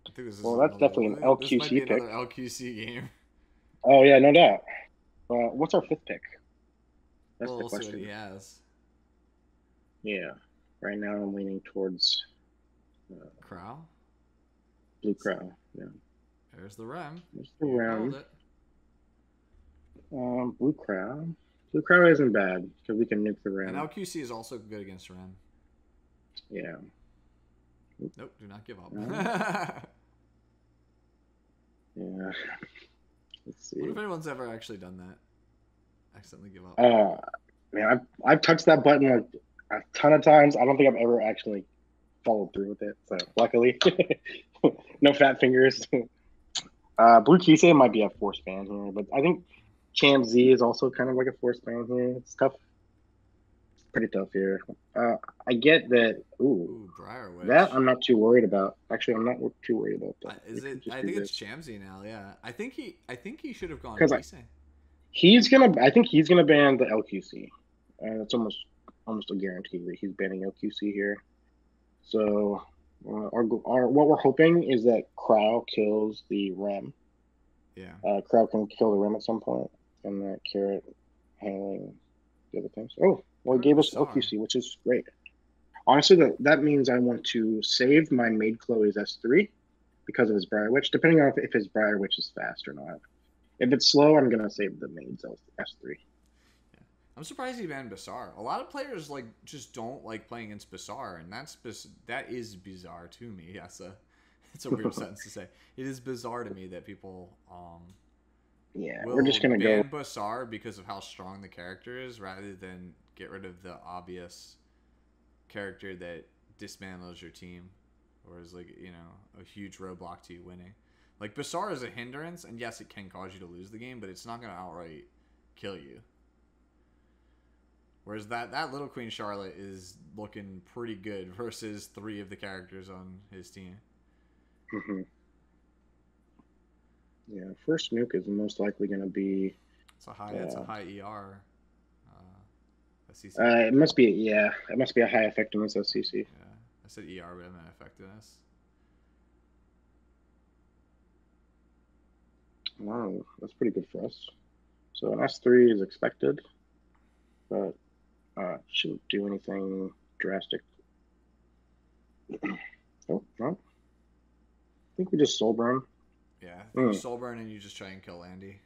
I think this is Well, that's definitely an this might be LQC pick. another LQC game. Oh yeah, no doubt. What's our fifth pick? That's Well, the we'll see what he question. has. Yeah. Right now, I'm leaning towards Crow. Blue Crow. Yeah. There's the Rem. There's the You called Ram. it. Blue Crow. Blue Crow isn't bad because we can nuke the And Ram. LQC is also good against Rem. Yeah. Nope, do not give up. Yeah. Let's see. What if anyone's ever actually done that? Accidentally give up. Man, I've touched that button like a ton of times. I don't think I've ever actually followed through with it. So luckily, no fat fingers. Blue Kisei might be a force ban here, but I think Champ Z is also kind of like a force ban here. It's tough. It's pretty tough here. I get that. Ooh, Briar Witch. That I'm not too worried about. Actually, I'm not too worried about that. Is it? I think it's Chamsy now. Yeah, I think he should have gone Kisei. I think he's gonna ban the LQC. It's almost a guarantee that he's banning LQC here. So what we're hoping is that Crow kills the Rem. Yeah. Crow can kill the Rem at some point, and that Carrot handling the other things. Oh, well, it gave us LQC, which is great. Honestly, that means I want to save my Maid Chloe's S3 because of his Briar Witch, depending on if his Briar Witch is fast or not. If it's slow, I'm gonna save the Maid's S3. Yeah. I'm surprised he banned Bazaar. A lot of players just don't like playing against Bazaar, and that is bizarre to me. Yes, it's a weird sentence to say. It is bizarre to me that people we're just gonna ban Bazaar because of how strong the character is, rather than get rid of the obvious character that dismantles your team, or is a huge roadblock to you winning. Like, Bazaar is a hindrance, and yes, it can cause you to lose the game, but it's not going to outright kill you. Whereas that Little Queen Charlotte is looking pretty good versus 3 of the characters on his team. Mm-hmm. Yeah, first nuke is most likely going to be... It's a high ER. SCC. It must be a high effectiveness SCC. Yeah, I said ER, but I meant effectiveness. Wow, that's pretty good for us. So an S3 is expected, but shouldn't do anything drastic. Oh, no. I think we just soul burn. Yeah, I think you soul burn and you just try and kill Landy.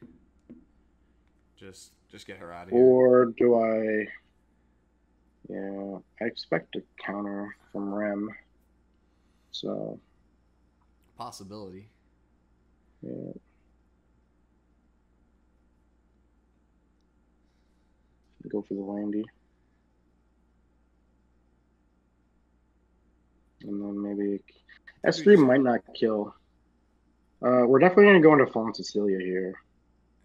Just get her out of here. Or do I... Yeah, I expect a counter from Rem. So... Possibility. Yeah. Go for the Landy. And then maybe S3 might not kill. We're definitely going to go into Fallen Cecilia here.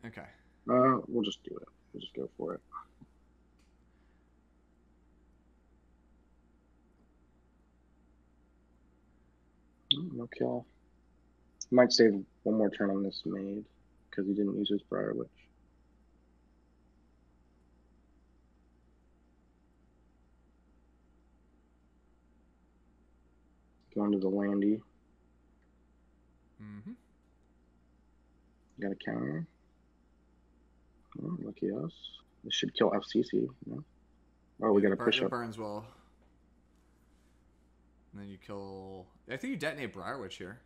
Okay. We'll just do it. We'll just go for it. No kill. Might save one more turn on this Maid because he didn't use his Briar Witch. Going to the Landy. Mm-hmm. Got a counter. Oh, lucky us. This should kill FCC. No? Oh, we got to push up. Burns well. And then you kill... I think you detonate Briar Witch here.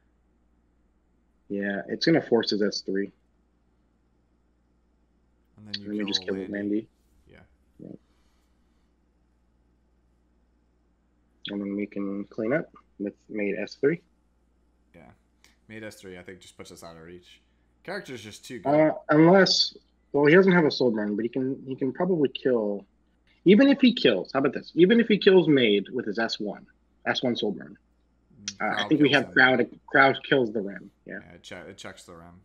Yeah, it's going to force his S3. And then you just kill Landy. Yeah. And then we can clean up with Maid S3. Yeah. Maid S3, I think, just puts us out of reach. Character's just too good. Unless... Well, he doesn't have a soul burn, but he can probably kill... Even if he kills... How about this? Even if he kills Maid with his S1 soul burn. I think we have Crowd kills the Rem. Yeah, it checks the Rem.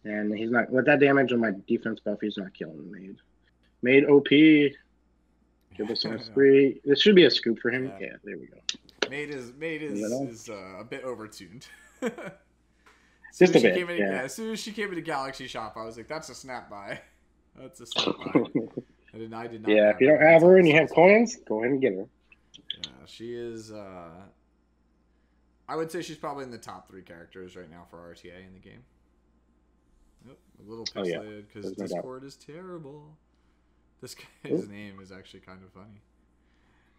And he's not... With that damage on my defense buff, he's not killing Maid. Maid OP. Give this an S3. This should be a scoop for him. Yeah. Yeah, there we go. Made is a bit overtuned. Just a bit. As soon as she came into Galaxy Shop, I was like, "That's a snap buy. That's a snap buy." I did not. Yeah, if you don't have her and you have coins, go ahead and get her. Yeah, she is. I would say she's probably in the top 3 characters right now for RTA in the game. Yep, a little pixelated because Discord is terrible. This guy's name is actually kind of funny.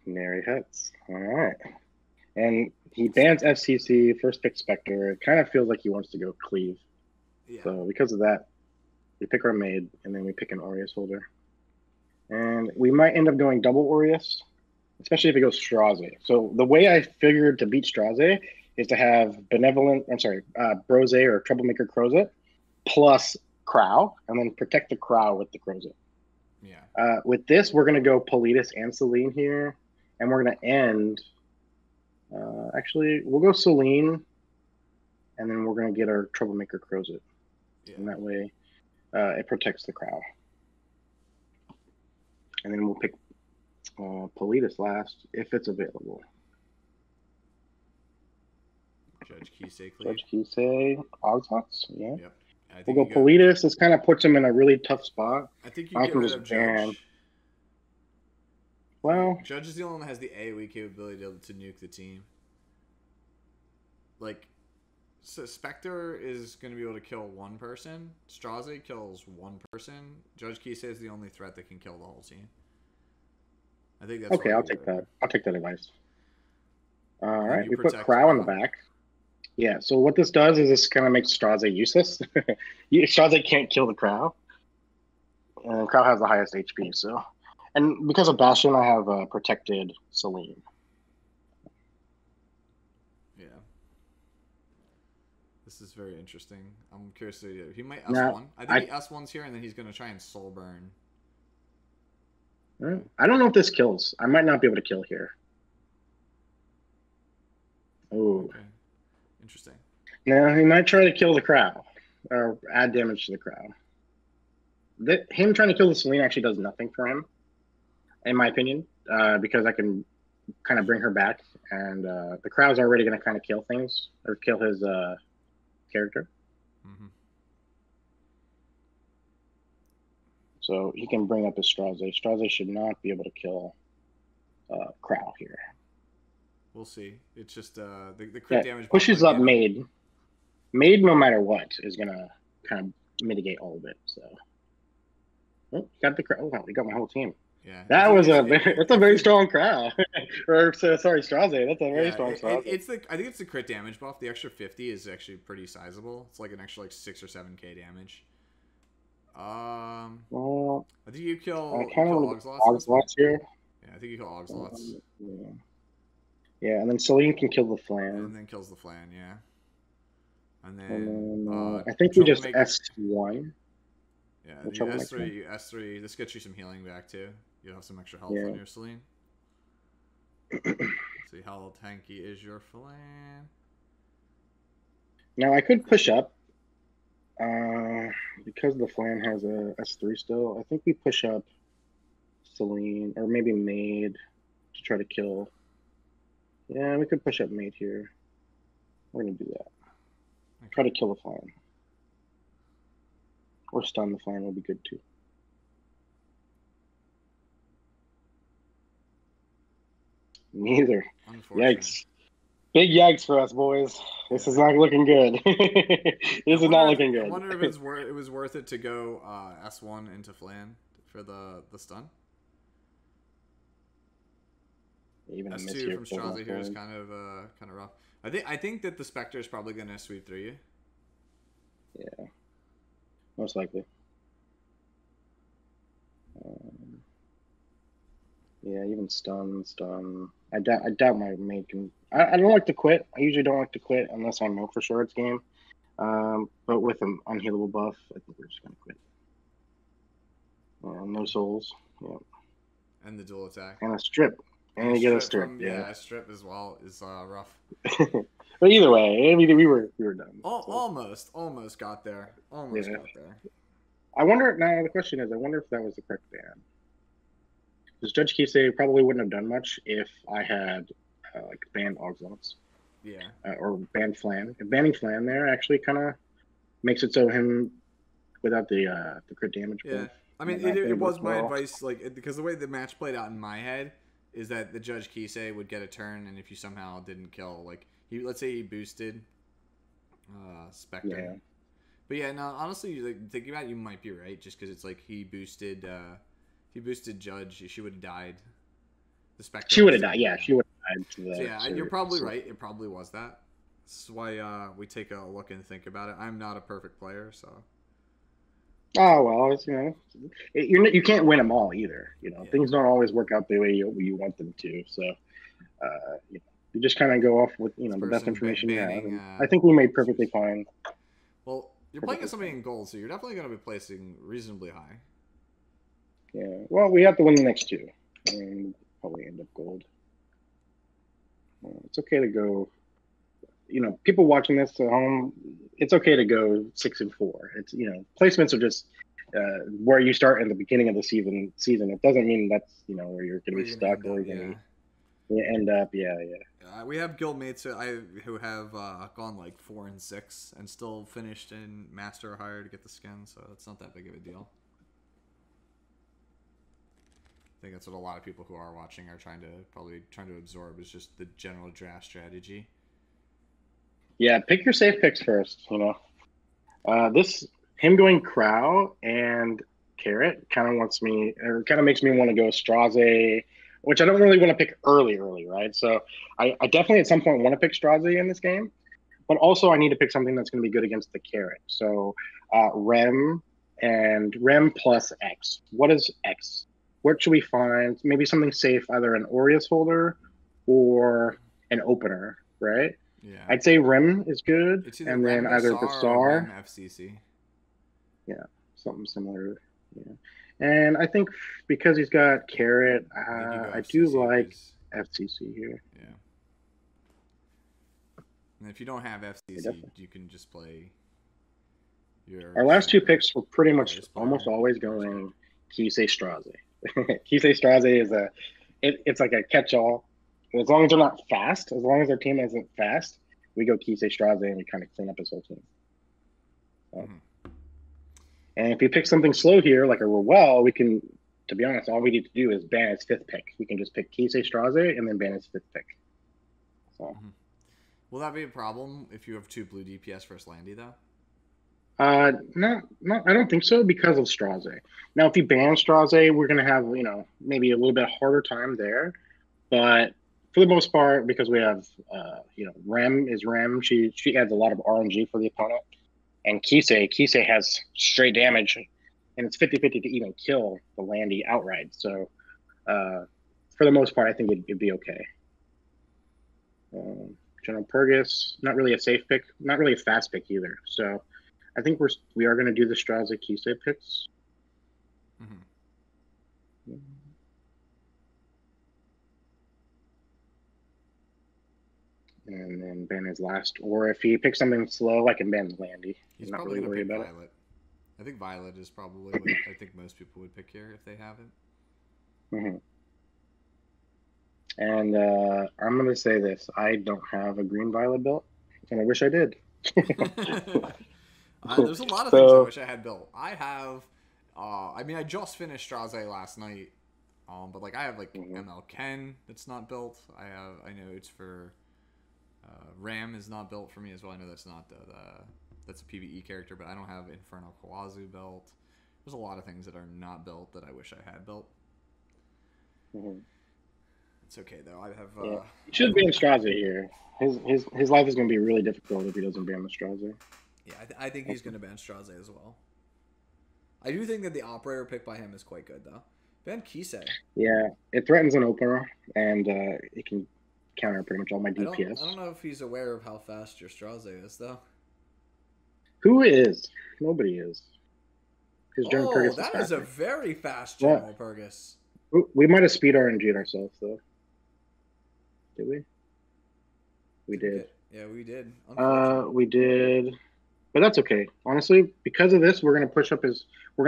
Nary Huts. All right. And he bans FCC, first pick Spectre. It kind of feels like he wants to go Cleave. Yeah. So because of that, we pick our maid, and then we pick an Aureus holder. And we might end up going double Aureus, especially if it goes Straze. So the way I figured to beat Straze is to have Brose or Troublemaker Crozet plus Crow, and then protect the Crow with the Crozet. Yeah. With this, we're going to go Politis and Selene here, and we're going to end... actually, we'll go Selene, and then we're going to get our Troublemaker Crozet. Yeah. And that way, it protects the Crow. And then we'll pick Politis last, if it's available. Judge Kisei. Judge Kisei. Oxlots? Yeah. Yep. We'll go Politis. This kind of puts him in a really tough spot. I think you get rid of Judge. Well, Judge is the only one that has the AoE capability to nuke the team. Like, so Spectre is going to be able to kill one person. Straze kills one person. Judge Kisei is the only threat that can kill the whole team. I think that's okay. I'll take that. I'll take that advice. All right, we put Crow on the back. Yeah. So what this does is this kind of makes Straze useless. Straze can't kill the Crow, and Crow has the highest HP. So, and because of Bastion, I have protected Selene. Yeah. This is very interesting. I'm curious to he might S1. I think he S1's here, and then he's going to try and soul burn. I don't know if this kills. I might not be able to kill here. Oh. Okay. Interesting. No, he might try to kill the Crow, or add damage to the Crow. Him trying to kill the Selene actually does nothing for him, in my opinion, because I can kind of bring her back, and the Crow's already going to kind of kill things, or kill his character. Mm-hmm. So he can bring up his Straze. Straze should not be able to kill Crow here. We'll see. It's just the crit damage pushes up Maid. Maid, no matter what, is gonna kind of mitigate all of it. So, got the Crow. Oh, we got my whole team. Yeah, that's a very strong Crow. Or sorry, Straze. That's a very strong Straze. I think it's the crit damage buff. The extra 50 is actually pretty sizable. It's like an extra 6 or 7k damage. Well, I think you kill Oxlots here. Yeah, I think you kill Oxlots. Yeah, and then Selene can kill the Flan. And then kills the Flan, yeah. And then I think we just S1. Yeah, you S3. This gets you some healing back too. You'll have some extra health on your Selene. See how tanky is your Flan. Now I could push up. Because the Flan has a S3 still, I think we push up Selene, or maybe Maid, to try to kill. Yeah, we could push up Maid here. We're going to do that. Okay. Try to kill the Flan. Or stun the Flan will be good too. Neither. Yikes. Big yikes for us, boys. This is not looking good. This is not looking good. I wonder if it was worth it to go S1 into Flan for the stun. Even S2 from Straze here is kind of rough. I think that the Spectre is probably going to sweep through you. Yeah, most likely. Yeah, even stun. I doubt my maid can. I don't like to quit. I usually don't like to quit unless I know for sure it's game. But with an unhealable buff, I think we're just gonna quit. No souls. Yeah. And the dual attack. And a strip. And you get a strip. A strip as well is rough. But either way, I mean, we were done. Almost got there. Got there. I wonder now. The question is, I wonder if that was the correct ban. Because Judge Kisei probably wouldn't have done much if I had like banned Oxlots Yeah. or banned Flan. And banning Flan there actually kind of makes it so him without the crit damage Yeah. buff I mean, might not it be was my worthwhile. advice, like, because the way the match played out in my head is that the Judge Kisei would get a turn, and if you somehow didn't kill, like, let's say he boosted Spectre. Yeah. But yeah, no, honestly, like, thinking about it, you might be right, just because it's like he boosted Judge, she would have died. The Spectre She would would have have still died. been, Yeah, yeah. she would have died to So the yeah, you're Sirius. probably So. right. It probably was that. That's why we take a look and think about it. I'm not a perfect player, so Oh well, it's you can't win them all either. yeah. Things don't always work out the way you want them to. So you just kind of go off with This the best person information you have. banning. And I think we made perfectly fine. Well, you're playing Perfectly as somebody fine. in gold, so you're definitely going to be placing reasonably high. Yeah. Well, we have to win the next two, and probably end up gold. It's okay to go. People watching this at home, it's okay to go 6-4. It's placements are just where you start in the beginning of the season. It doesn't mean that's where you're going to Where be you're going to stuck end or up, you're going yeah. to end up. Yeah, yeah. We have guildmates who have gone like 4 and 6 and still finished in master or higher to get the skin, so it's not that big of a deal. I think that's what a lot of people who are watching are trying to absorb, is just the general draft strategy. Yeah, pick your safe picks first. This him going Crow and Carrot kind of makes me want to go Straze, which I don't really want to pick early, right? So I definitely at some point want to pick Straze in this game, but also I need to pick something that's going to be good against the Carrot. So Rem and Rem plus X. What is X? What should we find? Maybe something safe, either an Aureus holder or an opener, right? Yeah. I'd say Rem is good, It's either and Rem then either Basar or Rem Basar, FCC. yeah, something similar. Yeah, and I think because he's got Carrot, I think you go I do FCC like because, FCC here. yeah. And if you don't have Yeah, FCC, definitely. you can just play your Our last two picks were pretty much Aureus almost player. always Or skip. going Kisei Straze. Kisei Straze is it's like a catch-all. As long as they're not fast, as long as their team isn't fast, we go Kisei Straze and we kind of clean up his whole team. So. Mm-hmm. And if you pick something slow here, like a Rowell, we can, to be honest, all we need to do is ban his fifth pick. We can just pick Kisei Straze and then ban his fifth pick. So, Mm-hmm. Will that be a problem if you have 2 blue DPS versus Landy, though? not, I don't think so because of Straze. Now, if you ban Straze, we're going to have, maybe a little bit harder time there. But for the most part, because we have, Rem is Rem, she adds a lot of RNG for the opponent. And Kisei has straight damage, and it's 50-50 to even kill the Landy outright. So, for the most part, I think it'd be okay. General Purgus, not really a safe pick, not really a fast pick either. So, I think we are going to do the Straza Kisei picks. Mm-hmm. And then ban his last, or if he picks something slow, I can ban the Landy. He's I'm not probably really going to worried pick about it. Violet. I think Violet is probably what I think most people would pick here if they have it. Mm-hmm. And I'm going to say this. I don't have a green Violet built, and I wish I did. There's a lot of things I So, wish I had built. I have, I mean, I just finished Straze last night, but like I have like ML Ken that's not built. I know it's for Ram is not built for me as well. I know that's not that's a PvE character, but I don't have Infernal Kawazu built. There's a lot of things that are not built that I wish I had built. It's okay though. I have. Yeah. He should ban Straze here. His life is going to be really difficult if he doesn't ban the Straze. Yeah, I think he's going to ban Straze as well. I do think that the operator pick by him is quite good though. Ban Kisei. Yeah, it threatens an opener, and it can counter pretty much all my DPS. I don't know if he's aware of how fast your Straze is though. Who is? Nobody is. His General Purgus that is is a very fast General Purgus. We might have speed RNG'd ourselves though. Did we? We did. Yeah, we did. We did. But that's okay. Honestly, because of this, we're gonna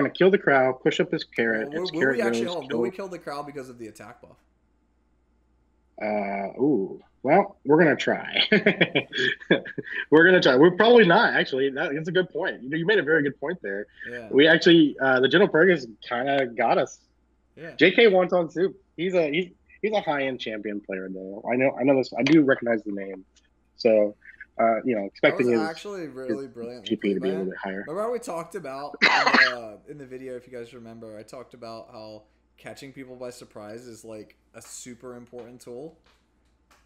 kill the crowd, push up his Well, carrot. Its will we carrot actually goes, hold? Will we kill. kill the crowd because of the attack buff? Ooh. Well, we're gonna try. We're gonna try. We're probably not actually. That's a good point. You made a very good point there. Yeah, We actually, the General Purgus kind of got us. yeah. J.K. Wonton Soup. He's a high end champion player though. I know this. I do recognize the name. So, That was expecting actually his really brilliantly GP to played be by a little him. bit higher. Remember how we talked about in the video, if you guys remember, I talked about how catching people by surprise is like a super important tool.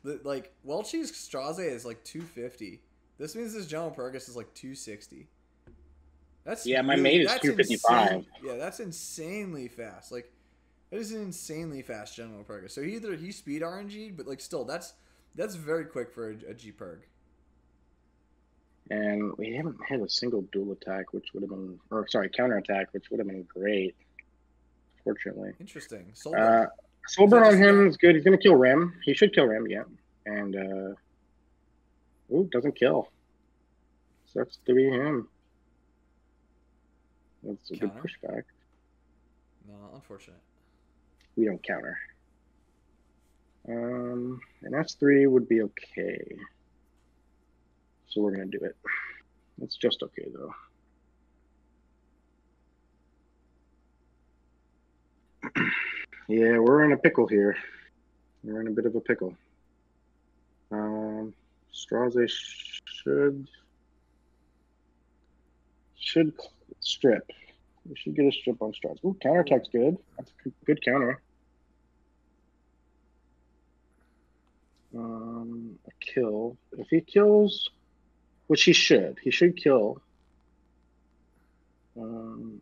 Like Welchy's Straze is like 250. This means this General Purgus is like 260. Yeah, my mate is That's 255. insane. Yeah, that's insanely fast. Like that is an insanely fast General Purgus. So either he speed RNG, but like still that's very quick for a G Purg. And we haven't had a single dual attack, which would have been, or sorry, counter attack, which would have been great. Fortunately, Interesting. Soulburn. Soulburn on him is good. He's gonna kill Rim. He should kill Rim, yeah. And ooh, doesn't kill. Sucks to be him. That's a good pushback. No, unfortunate. We don't counter. An S3 would be okay. So we're gonna do it. It's just okay though. Yeah, we're in a pickle here. We're in a bit of a pickle. Straze should strip. We should get a strip on Straze. Ooh, counterattack's good. That's a good counter. A kill. If he kills, which he should kill.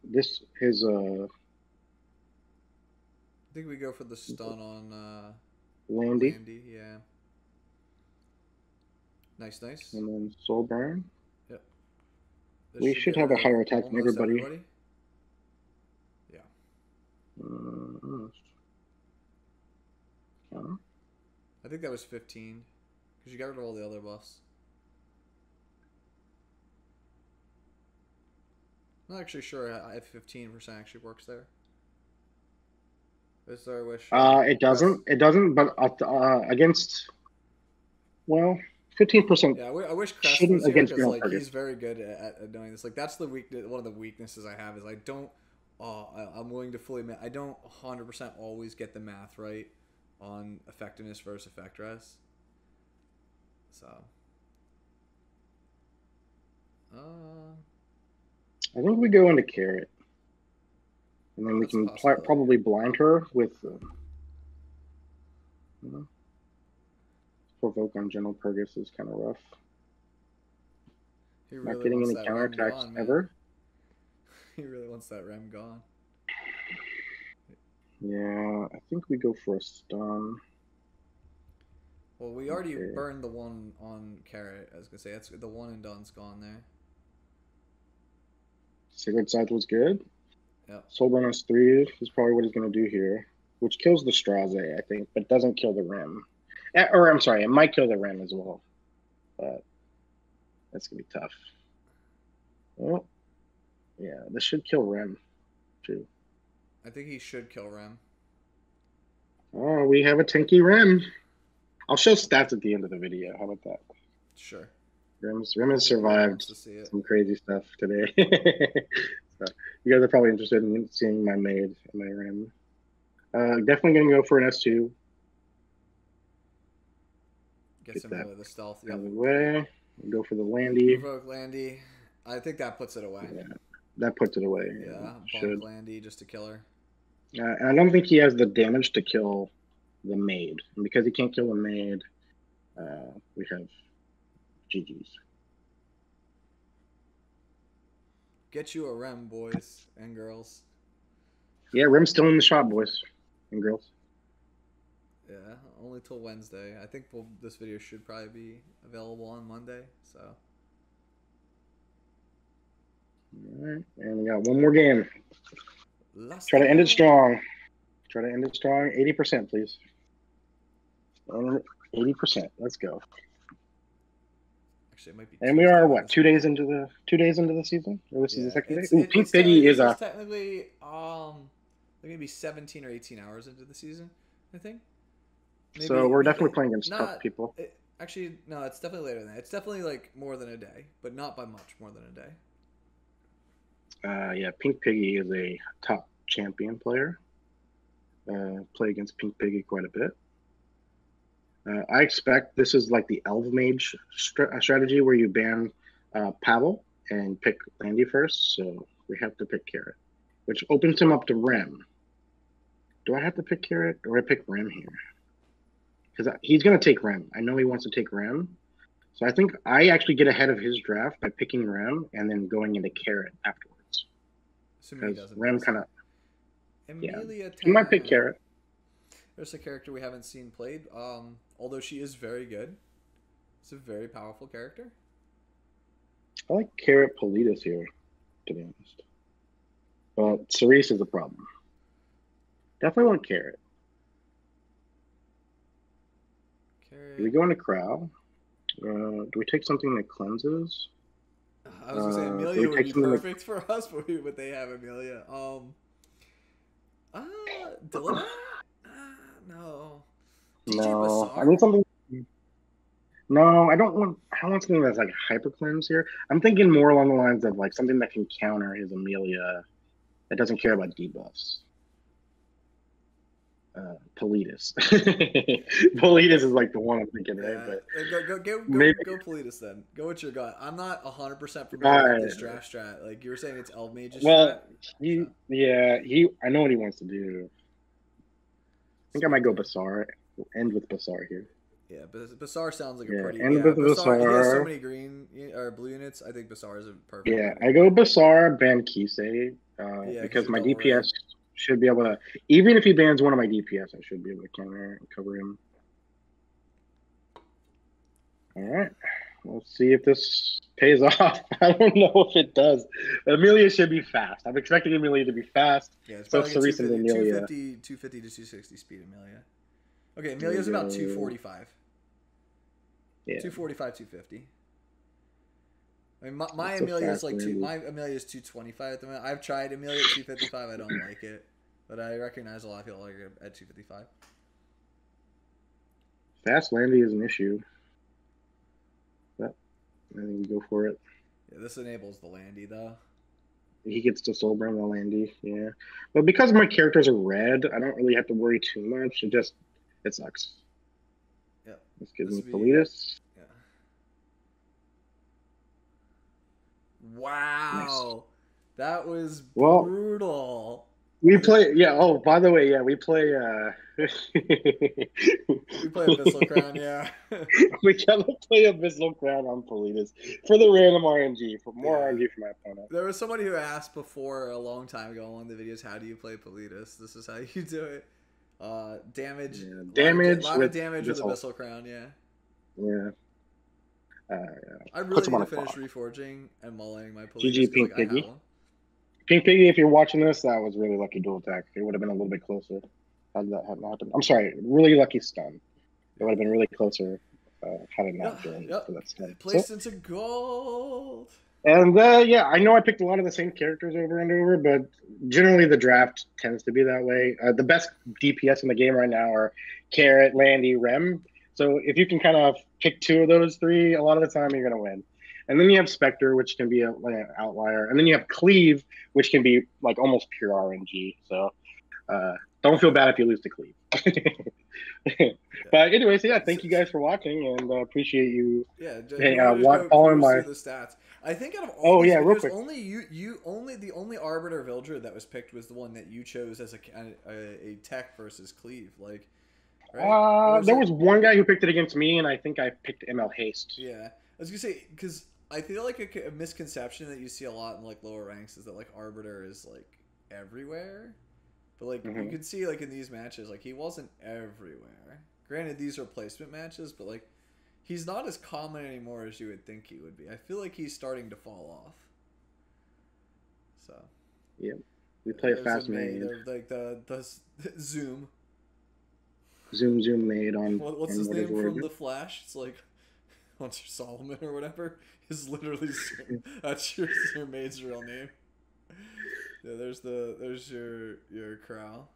This his I think we go for the stun on Landy. Yeah. Nice. And then Soulburn. Yep. We should have a higher attack than everybody. Yeah. I think that was 15 because you got rid of all the other buffs. I'm not actually sure if 15% actually works there. Is there a wish? It doesn't. It doesn't. But against, well, 15%. Yeah, I wish Crest was here because like he's very good at doing this. Like that's the one of the weaknesses I have is I don't. I'm willing to fully admit I don't 100% always get the math right on effectiveness versus effect res. So. I think we go into carrot, and then we can probably blind her with. Provoke on General Purgus is kind of rough. Really not getting any counterattacks ever. He really wants that Rem gone. Yeah, I think we go for a stun. Well, we already burned the one on carrot. I was gonna say that's the one and done's gone there. Sacred Scythe was good. Yeah. Soulburn S3 is probably what he's gonna do here, which kills the Straze, I think, but doesn't kill the Rem. Or I'm sorry, it might kill the Rem as well, but that's gonna be tough. Well, yeah, this should kill Rem too. I think he should kill Rem. Oh, we have a tanky Rem. I'll show stats at the end of the video. How about that? Sure. Rem has survived some crazy stuff today. So you guys are probably interested in seeing my maid and my Rem. Definitely gonna go for an S2. Get some of the stealth. Out of the way. Go for the Landy. Provoke Landy. I think that puts it away. Yeah, that puts it away. Yeah, bonk Landy just to kill her. And I don't think he has the damage to kill the maid. And because he can't kill the maid, we have GG's. Get you a Rem, boys and girls. Yeah, Rem's still in the shop, boys and girls. Yeah, only till Wednesday. I think this video should probably be available on Monday. So. All right, and we got one more game. Try to end it strong. 80%, please. 80%. Let's go. Actually, it might be And we Tuesday are when what, this comes out. 2 days into the season? Or this is the Yeah, second day? it's Ooh, it, Pink it's te- Piggy this is is a technically they're gonna be 17 or 18 hours into the season, I think. so Maybe we're definitely maybe playing against tough not. people. Actually, no, it's definitely later than that. It's definitely like more than a day, but not by much more than a day. Yeah, Pink Piggy is a top champion player. Play against Pink Piggy quite a bit. I expect this is like the Elf Mage strategy where you ban Pavel and pick Landy first. So we have to pick Carrot, which opens him up to Rem. Do I have to pick Carrot or I pick Rem here? Because he's going to take Rem. I know he wants to take Rem. So I think I actually get ahead of his draft by picking Rem and then going into Carrot afterwards. Assuming he Because doesn't Rem pick kind of, Summer. yeah, Amelia he might pick Tan. Carrot. There's a character we haven't seen played. Although she is very good. It's a very powerful character. I like Carrot Politis here, to be honest. But Cerise is a problem. Definitely want Carrot. Do we Carrot. go into Crow? Do we take something that cleanses? I was gonna say Do we Amelia would take be something that... perfect for us, but they have Amelia. Uh, Dillabat? No. DJ No, I Bazaar? need something... No, I don't want... I want something that's like hyper cleanse here. I'm thinking more along the lines of like something that can counter his Amelia that doesn't care about debuffs. Politis. Politis is like the one I'm thinking, right? Yeah, But go maybe... Politis then. Go with your gut. I'm not 100% familiar with Alright. this draft strat. Like you were saying, it's Elf Mage's Well, strat. So I know what he wants to do. I think I might go Spectre. Bazaar. We'll end with Bazaar here. Yeah, but Bazaar sounds like a Yeah, pretty end with Bazaar. He has so Bazaar. many green or blue units. I think Bazaar is a perfect Yeah, way to I go. go Bazaar, ban Kisei, Yeah, because because you're my double red. DPS should be able to, even if he bans one of my DPS, I should be able to counter and cover him. All right, let's see if this pays off. I don't know if it does. Amelia should be fast. I'm expecting Amelia to be fast. Yeah, it's So probably like a Cerise and Amelia. 250 to 260 speed Amelia. Okay, There we Amelia's about go. 245. Yeah. 245, 250. I mean, my That's a Amelia is fast like Landy. my Amelia is 225 at the moment. I've tried Amelia at 255. I don't like it, but I recognize a lot of people like it at 255. Fast Landy is an issue. But I think we go for it. Yeah, this enables the Landy though. He gets to Soulburn the Landy, yeah. But because my characters are red, I don't really have to worry too much. It sucks. Yeah, This gives this me would be Politis. yeah. Nice. Wow, that was Well, brutal. we play. Yeah. Oh, by the way, yeah, we play. We play Abyssal Crown, yeah. We gotta play Abyssal Crown on Politis for the random RNG, for more Yeah. RNG for my opponent. There was somebody who asked before a long time ago on one of the videos, how do you play Politis? This is how you do it. Damage. Yeah, A damage lot of damage with Abyssal. Abyssal Crown, yeah. Yeah. I Puts really him on need a to finish clock. reforging and mulling my Politis GG because Pink like I have Piggy. one. Pink Piggy, if you're watching this, that was really lucky dual attack. It would have been a little bit closer had that hadn't happened. I'm sorry, really lucky stun. It would have been really closer had it not been Yep. for that stun. Placed into gold. And yeah, I know I picked a lot of the same characters over and over, but generally the draft tends to be that way. The best DPS in the game right now are Carrot, Landy, Rem. So if you can kind of pick two of those three, a lot of the time you're going to win. And then you have Spectre, which can be like an outlier. And then you have Cleave, which can be like almost pure RNG. So don't feel bad if you lose to Cleave. But anyways, yeah, thank you guys for watching and appreciate you Yeah, can you just following go my... through the stats? I think out of all Oh, these yeah, real videos, quick. the only Arbiter Villager that was picked was the one that you chose as a tech versus Cleave, like. Right? There was one guy who picked it against me, and I think I picked ML Haste. Yeah, I was gonna say because I feel like a misconception that you see a lot in like lower ranks is that like Arbiter is like everywhere, but like you can see like in these matches like he wasn't everywhere. Granted, these are placement matches, but like he's not as common anymore as you would think he would be. I feel like he's starting to fall off. So yeah, we play a fast maid. Like the Zoom Zoom made on. What's his name from The Flash? It's like Hunter Solomon or whatever is literally that's your maid's real name. Yeah, there's your corral.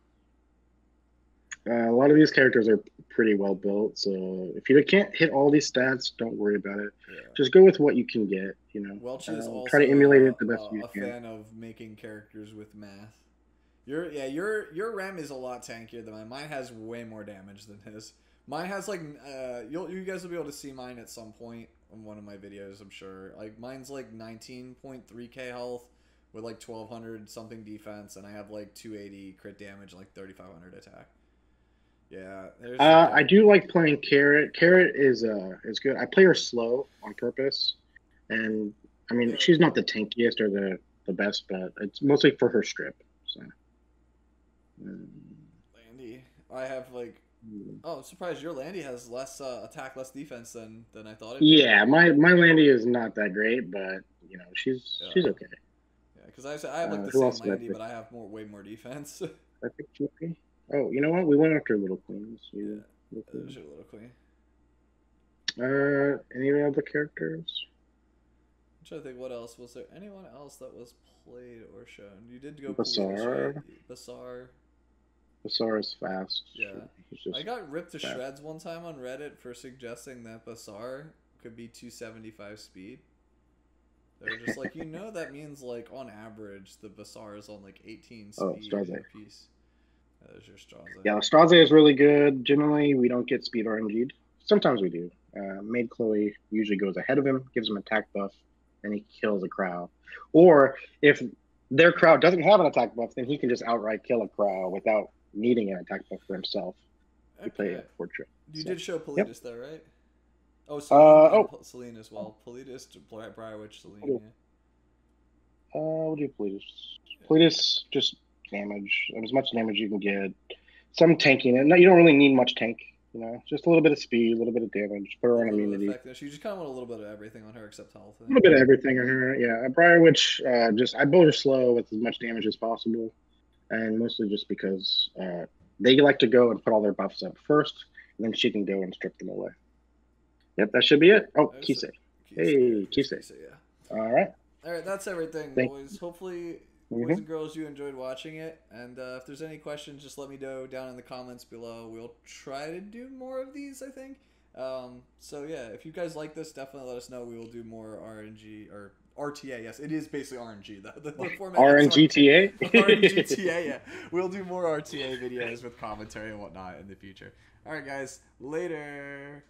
A lot of these characters are pretty well built, so if you can't hit all these stats, don't worry about it. Yeah. Just go with what you can get, you know. Welchy is also try to emulate it the best you a can. fan of making characters with math. Your RAM is a lot tankier than mine. Mine has way more damage than his. Mine has like you guys will be able to see mine at some point in one of my videos, I'm sure. Like mine's like 19.3k health with like 1200 something defense, and I have like 280 crit damage, like 3500 attack. Yeah, I do like playing Carrot. Carrot is good. I play her slow on purpose, and I mean she's not the tankiest or the best, but it's mostly for her strip. So. Landy, I have like. Oh, I'm surprised your Landy has less attack, less defense than I thought it did. Yeah, my Landy is not that great, but you know she's okay. Yeah, because I have like the same Landy, but I have way more defense. I think maybe. Oh, you know what? We went after Little Queens. Yeah, there's your Little Queen. Any other characters? I'm trying to think. What else was there? Anyone else that was played or shown? You did go Basar. Right? Basar. Basar is fast. Yeah. I got ripped to shreds one time on Reddit for suggesting that Basar could be 275 speed. They're just like, that means like on average the Basar is on like 18 speed per piece. There's your Straze. Yeah, Straze is really good. Generally, we don't get speed RNG'd. Sometimes we do. Maid Chloe usually goes ahead of him, gives him attack buff, and he kills a crowd. Or if their crowd doesn't have an attack buff, then he can just outright kill a crowd without needing an attack buff for himself. You play a portrait. You did show Politis though, right? Oh, Celine as well. Politis, Briarwitch, Celine. Yeah. What do you Politis? Politis just damage, as much damage you can get. Some tanking, and you don't really need much tank. Just a little bit of speed, a little bit of damage, put her on immunity. You just kind of want a little bit of everything on her except health. A little bit of everything on her, yeah. Briarwitch, I build her slow with as much damage as possible, and mostly just because they like to go and put all their buffs up first, and then she can go and strip them away. Yep, that should be it. Oh, Kise. Hey, Kise. Yeah. All right, that's everything, boys. Hopefully, boys and girls, you enjoyed watching it. And if there's any questions, just let me know down in the comments below. We'll try to do more of these, I think. So, yeah, if you guys like this, definitely let us know. We will do more RNG, or RTA, yes. It is basically RNG. The format RNGTA? RNGTA, yeah. We'll do more RTA videos with commentary and whatnot in the future. All right, guys. Later.